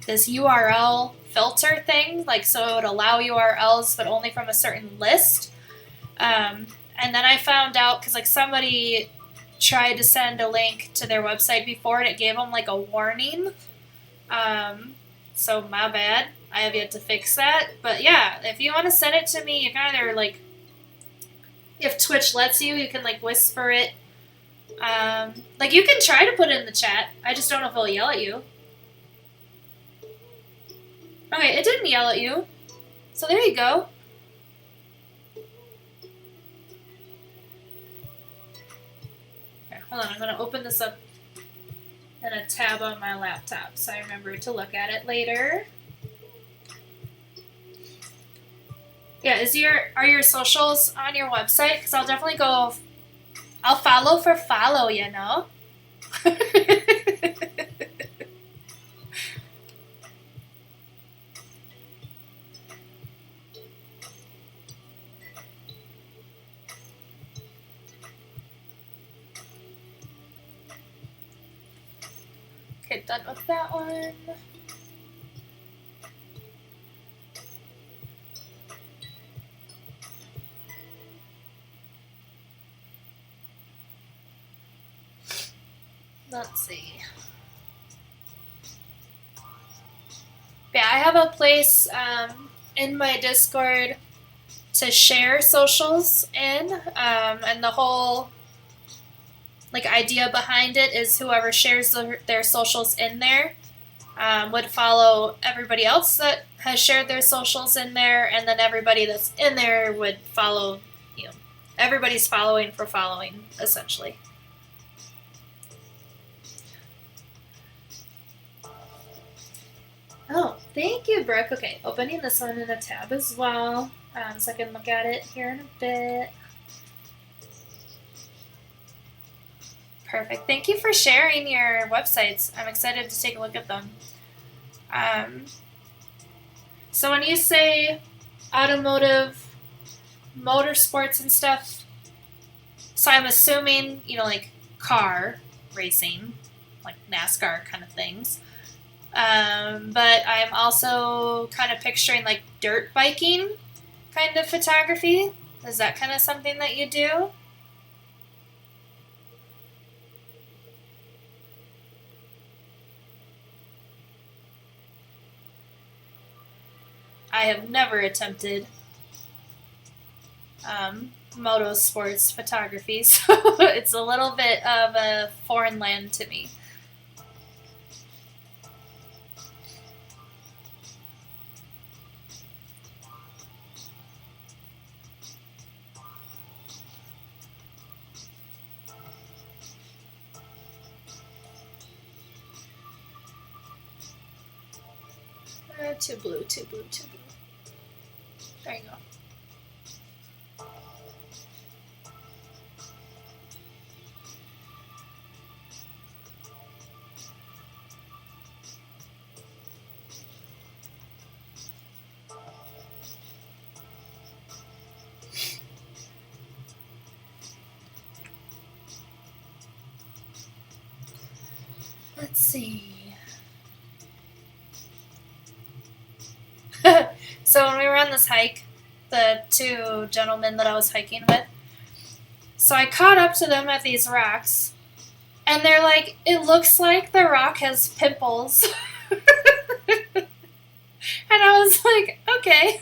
URL filter thing, like so it would allow URLs, but only from a certain list. And then I found out because like somebody tried to send a link to their website before and it gave them like a warning. So my bad. I have yet to fix that. But yeah, if you want to send it to me, you can either like, if Twitch lets you, you can like whisper it. Like you can try to put it in the chat. I just don't know if it'll yell at you. Okay, it didn't yell at you. So there you go. Okay, hold on, I'm going to open this up in a tab on my laptop so I remember to look at it later. Yeah, are your socials on your website? Because I'll definitely go. I'll follow for follow, you know? Okay, done with that one. Let's see. Yeah, I have a place in my Discord to share socials in, and the whole like idea behind it is whoever shares their socials in there would follow everybody else that has shared their socials in there, and then everybody that's in there would follow. You know, everybody's following for following, essentially. Oh, thank you, Brooke. Okay, opening this one in a tab as well, so I can look at it here in a bit. Perfect. Thank you for sharing your websites. I'm excited to take a look at them. So when you say automotive, motorsports and stuff, so I'm assuming, you know, like car racing, like NASCAR kind of things. But I'm also kind of picturing like dirt biking kind of photography. Is that kind of something that you do? I have never attempted motorsports photography, so it's a little bit of a foreign land to me. Too blue, too blue, too blue. There you go. Let's see. So when we were on this hike, the two gentlemen that I was hiking with, so I caught up to them at these rocks, and they're like, it looks like the rock has pimples. And I was like, okay.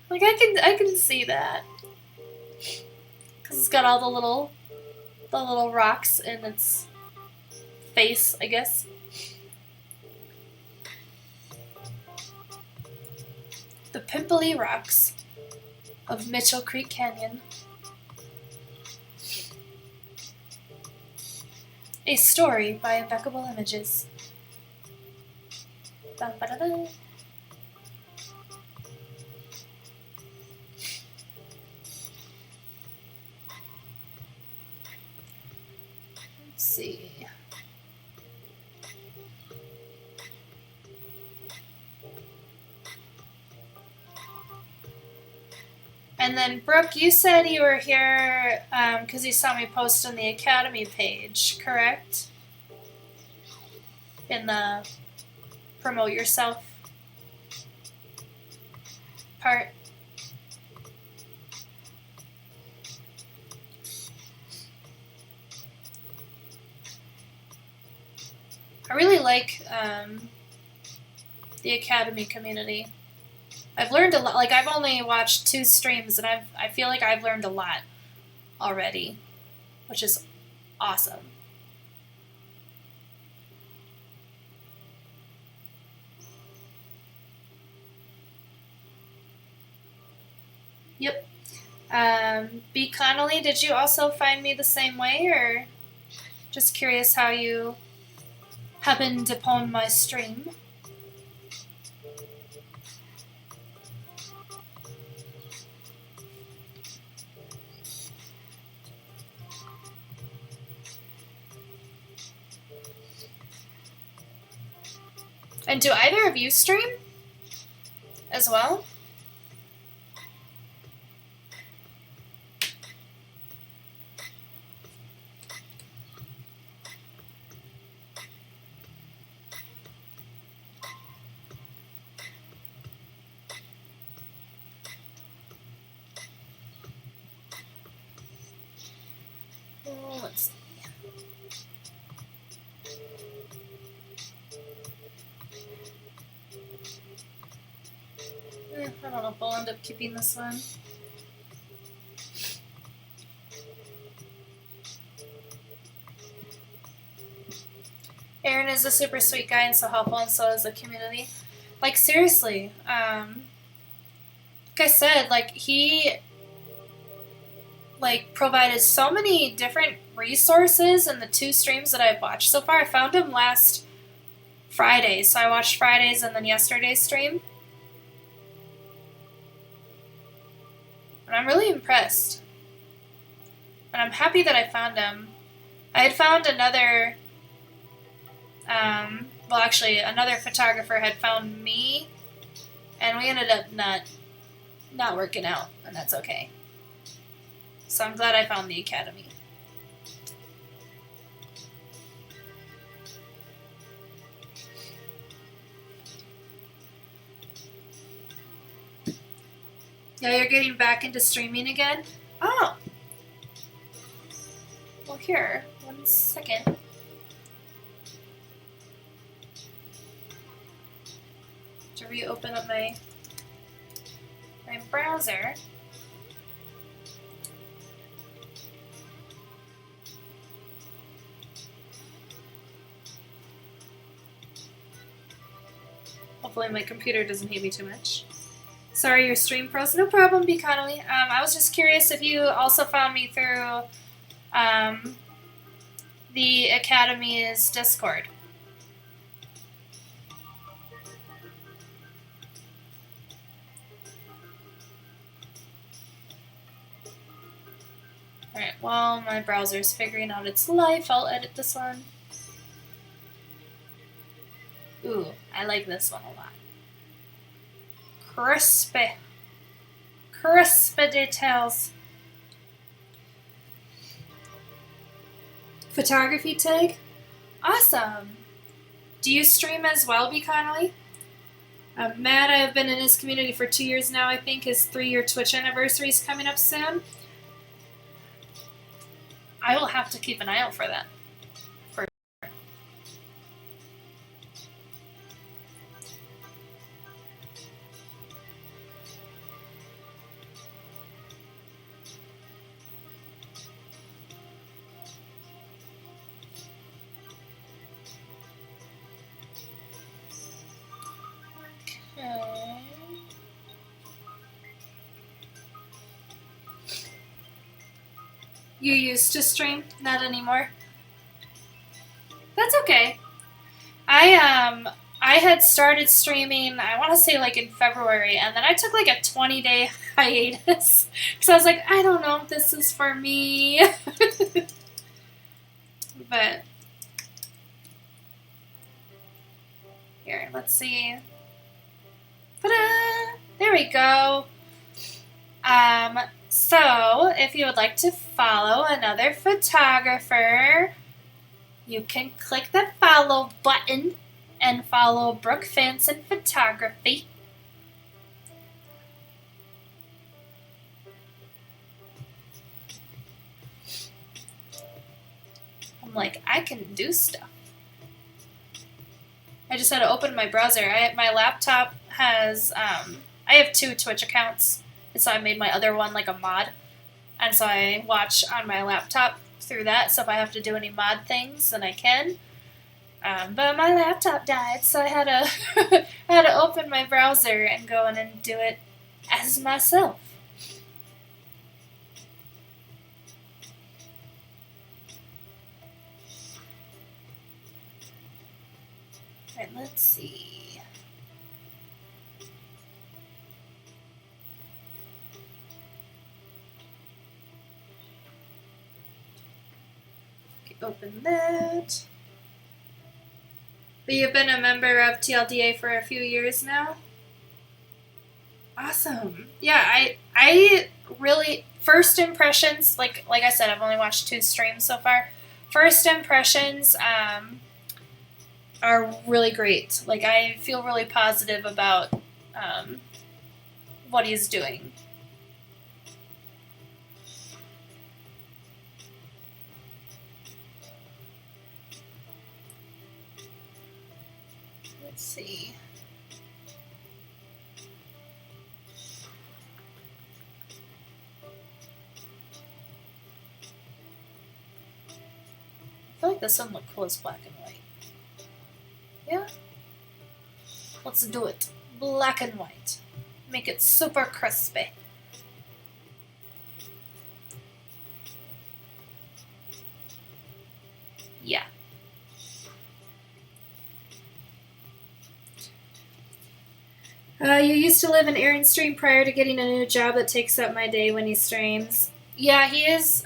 Like I can see that. Cuz it's got all the little rocks in its face, I guess. The Pimply Rocks of Mitchell Creek Canyon. A story by Imbeccable Images. Dun, ba, da, da. Let's see. And then, Brooke, you said you were here because you saw me post on the Academy page, correct? In the promote yourself part. I really like the Academy community. I've learned a lot. Like, I've only watched 2 streams, and I feel like I've learned a lot already, which is awesome. Yep. B. Connolly, did you also find me the same way, or just curious how you happened upon my stream? And do either of you stream as well? Oh, let's see. I don't know if I'll end up keeping this one. Aaron is a super sweet guy and so helpful, and so is the community. Like, seriously, like I said, like, he provided so many different resources in the 2 streams that I've watched so far. I found him last Friday, so I watched Friday's and then yesterday's stream. And I'm really impressed. And I'm happy that I found him. I had found another, another photographer had found me, and we ended up not working out, and that's okay. So I'm glad I found the Academy. Yeah, you're getting back into streaming again? Oh! Well, here, 1 second. To reopen up my browser. Hopefully my computer doesn't hate me too much. Sorry, your stream froze. No problem, B. Connolly. I was just curious if you also found me through the Academy's Discord. Alright, while my browser's figuring out its life, I'll edit this one. Ooh, I like this one a lot. Crispy details. Photography tag? Awesome. Do you stream as well, B. Connolly? Matt, I've been in his community for 2 years now. I think his 3-year Twitch anniversary is coming up soon. I will have to keep an eye out for that. Okay. You used to stream? Not anymore? That's okay. I had started streaming, I want to say like in February, and then I took like a 20-day hiatus because I was like, I don't know if this is for me. But here, let's see. Ta-da! There we go. So if you would like to follow another photographer, you can click the follow button and follow Brooke Fanson Photography. I'm like, I can do stuff. I just had to open my browser. My laptop has, I have 2 Twitch accounts, and so I made my other one like a mod. And so I watch on my laptop through that, so if I have to do any mod things, then I can. But my laptop died, so I had to I had to open my browser and go in and do it as myself. Alright, let's see. Okay, open that. But you've been a member of TLDA for a few years now? Awesome. Yeah, I really, first impressions, like I said, I've only watched 2 streams so far. First impressions are really great. Like, I feel really positive about what he's doing. Let's see. I feel like this one looked cool as black and white. Yeah? Let's do it. Black and white. Make it super crispy. Yeah. You used to live in Aaron's stream prior to getting a new job that takes up my day when he streams. Yeah, he is,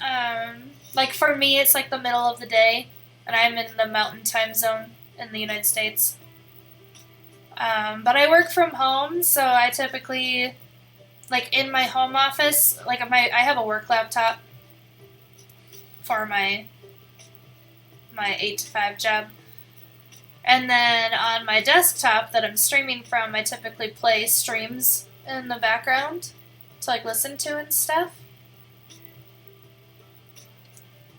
like for me, it's like the middle of the day, and I'm in the mountain time zone in the United States. But I work from home, so I typically, like in my home office, like I have a work laptop for my 8 to 5 job. And then on my desktop that I'm streaming from, I typically play streams in the background to like listen to and stuff.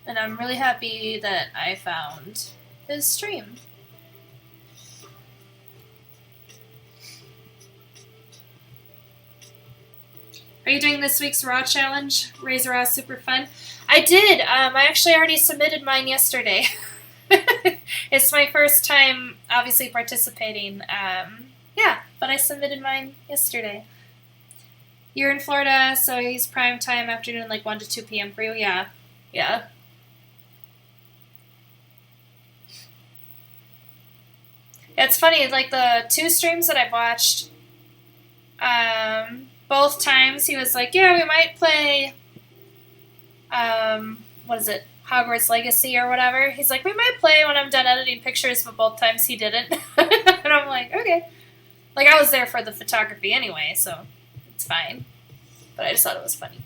And I'm really happy that I found his stream. Are you doing this week's Raw challenge? Razor Raw super fun. I did. I actually already submitted mine yesterday. It's my first time, obviously, participating. Yeah, but I submitted mine yesterday. You're in Florida, so he's prime time afternoon, like 1 to 2 p.m. for you? Yeah. Yeah. It's funny, like the 2 streams that I've watched, both times he was like, yeah, we might play, what is it? Hogwarts Legacy or whatever. He's like, we might play when I'm done editing pictures, but both times he didn't. And I'm like, okay. Like, I was there for the photography anyway, so it's fine. But I just thought it was funny.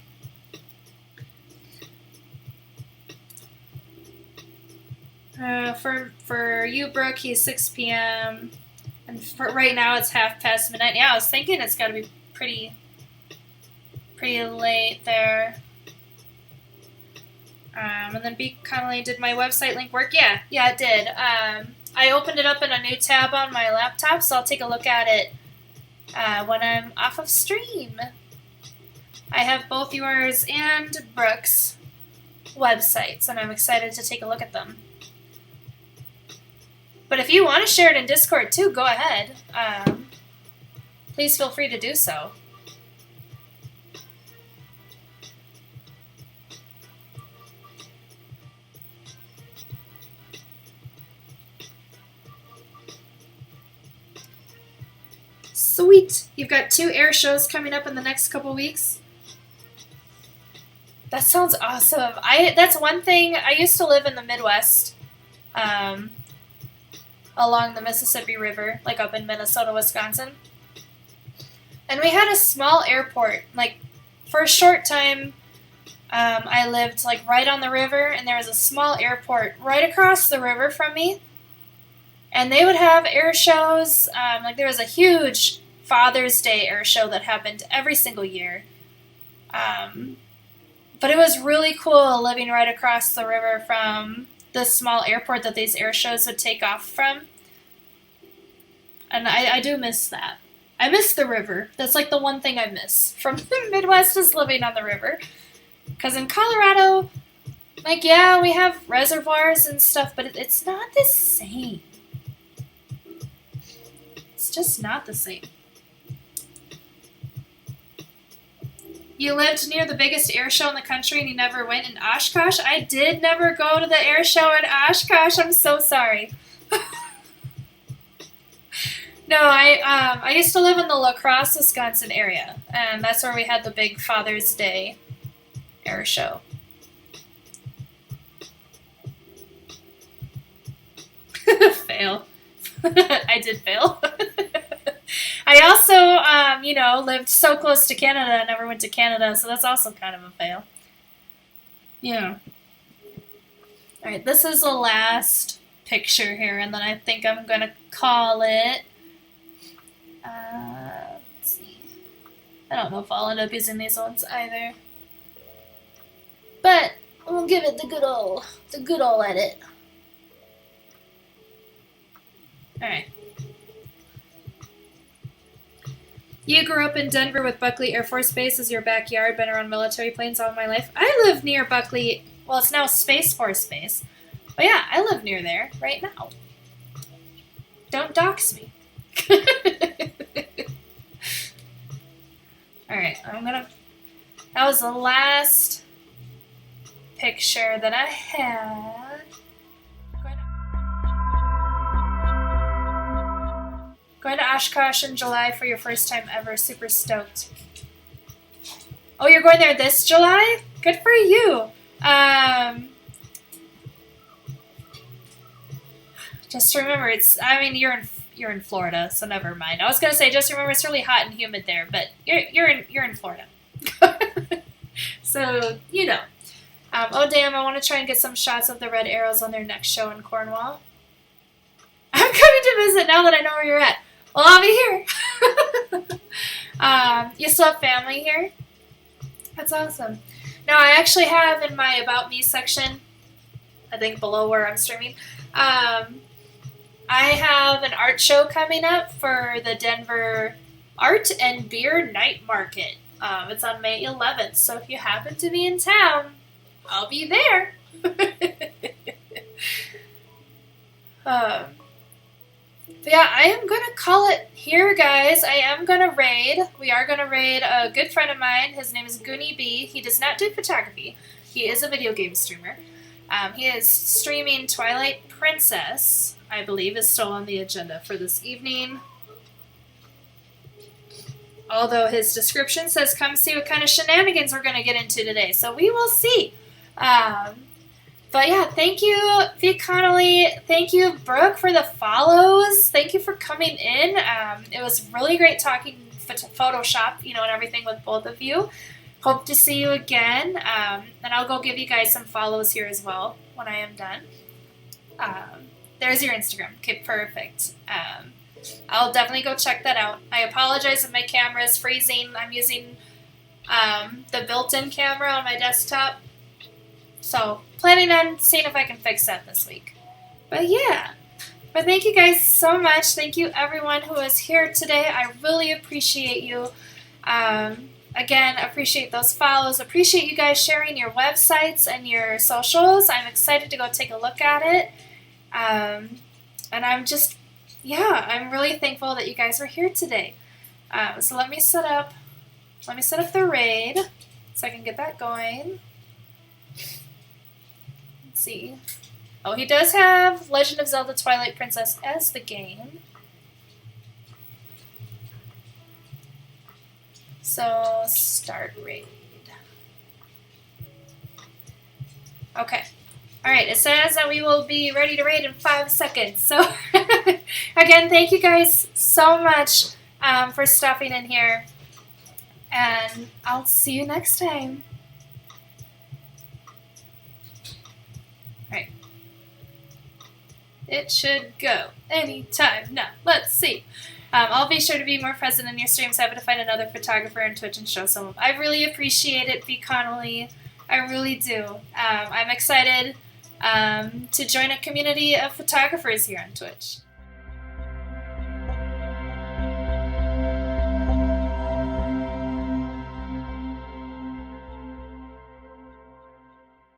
For you, Brooke, he's 6 p.m. And for right now, it's midnight. Yeah, I was thinking it's got to be pretty late there. And then B. Connolly, did my website link work? Yeah, it did. I opened it up in a new tab on my laptop, so I'll take a look at it when I'm off of stream. I have both yours and Brooke's websites, and I'm excited to take a look at them. But if you want to share it in Discord too, go ahead. Please feel free to do so. Sweet! You've got 2 air shows coming up in the next couple weeks. That sounds awesome. That's one thing. I used to live in the Midwest, along the Mississippi River, like up in Minnesota, Wisconsin. And we had a small airport. Like, for a short time, I lived like right on the river, and there was a small airport right across the river from me. And they would have air shows. Like, there was a huge Father's Day air show that happened every single year. But it was really cool living right across the river from the small airport that these air shows would take off from. And I do miss that. I miss the river. That's like the one thing I miss from the Midwest is living on the river. Because in Colorado, like, yeah, we have reservoirs and stuff, but it's not the same. It's just not the same. You lived near the biggest air show in the country and you never went in Oshkosh? I did never go to the air show in Oshkosh. I'm so sorry. No, I used to live in the La Crosse, Wisconsin area, and that's where we had the big Father's Day air show. Fail. I did fail. I also, lived so close to Canada and never went to Canada, so that's also kind of a fail. Yeah. Alright, this is the last picture here, and then I think I'm going to call it... let's see. I don't know if I'll end up using these ones either. But we'll give it the good old edit. Alright. You grew up in Denver with Buckley Air Force Base as your backyard, been around military planes all my life. I live near Buckley, well, it's now Space Force Base. But yeah, I live near there right now. Don't dox me. Alright, that was the last picture that I had. Going to Oshkosh in July for your first time ever. Super stoked. Oh, you're going there this July? Good for you. Just remember, you're in Florida, so never mind. I was gonna say, just remember, it's really hot and humid there, but you're in Florida. So oh damn, I want to try and get some shots of the red arrows on their next show in Cornwall. I'm coming to visit now that I know where you're at. Well, I'll be here. You still have family here? That's awesome. Now, I actually have in my About Me section, I think below where I'm streaming, I have an art show coming up for the Denver Art and Beer Night Market. It's on May 11th, so if you happen to be in town, I'll be there. But yeah, I am going to call it here, guys. I am going to raid. We are going to raid a good friend of mine. His name is Goonie B. He does not do photography. He is a video game streamer. He is streaming Twilight Princess, I believe, is still on the agenda for this evening. Although his description says, come see what kind of shenanigans we're going to get into today. So we will see. But yeah, thank you, V. Connolly. Thank you, Brooke, for the follows. Thank you for coming in. It was really great talking Photoshop, and everything with both of you. Hope to see you again. And I'll go give you guys some follows here as well when I am done. There's your Instagram. Okay, perfect. I'll definitely go check that out. I apologize if my camera is freezing. I'm using the built-in camera on my desktop. So, planning on seeing if I can fix that this week. But yeah. But thank you guys so much. Thank you everyone who is here today. I really appreciate you. Again, appreciate those follows. Appreciate you guys sharing your websites and your socials. I'm excited to go take a look at it. And I'm just, yeah, I'm really thankful that you guys were here today. So let me set up the raid so I can get that going. Let's see. Oh, he does have Legend of Zelda Twilight Princess as the game. So, start raid. Okay. Alright, it says that we will be ready to raid in 5 seconds. So, again, thank you guys so much for stopping in here. And I'll see you next time. Alright. It should go anytime now. Let's see. I'll be sure to be more present in your streams. Happy to find another photographer on Twitch and show some of them. I really appreciate it, B. Connolly. I really do. I'm excited to join a community of photographers here on Twitch.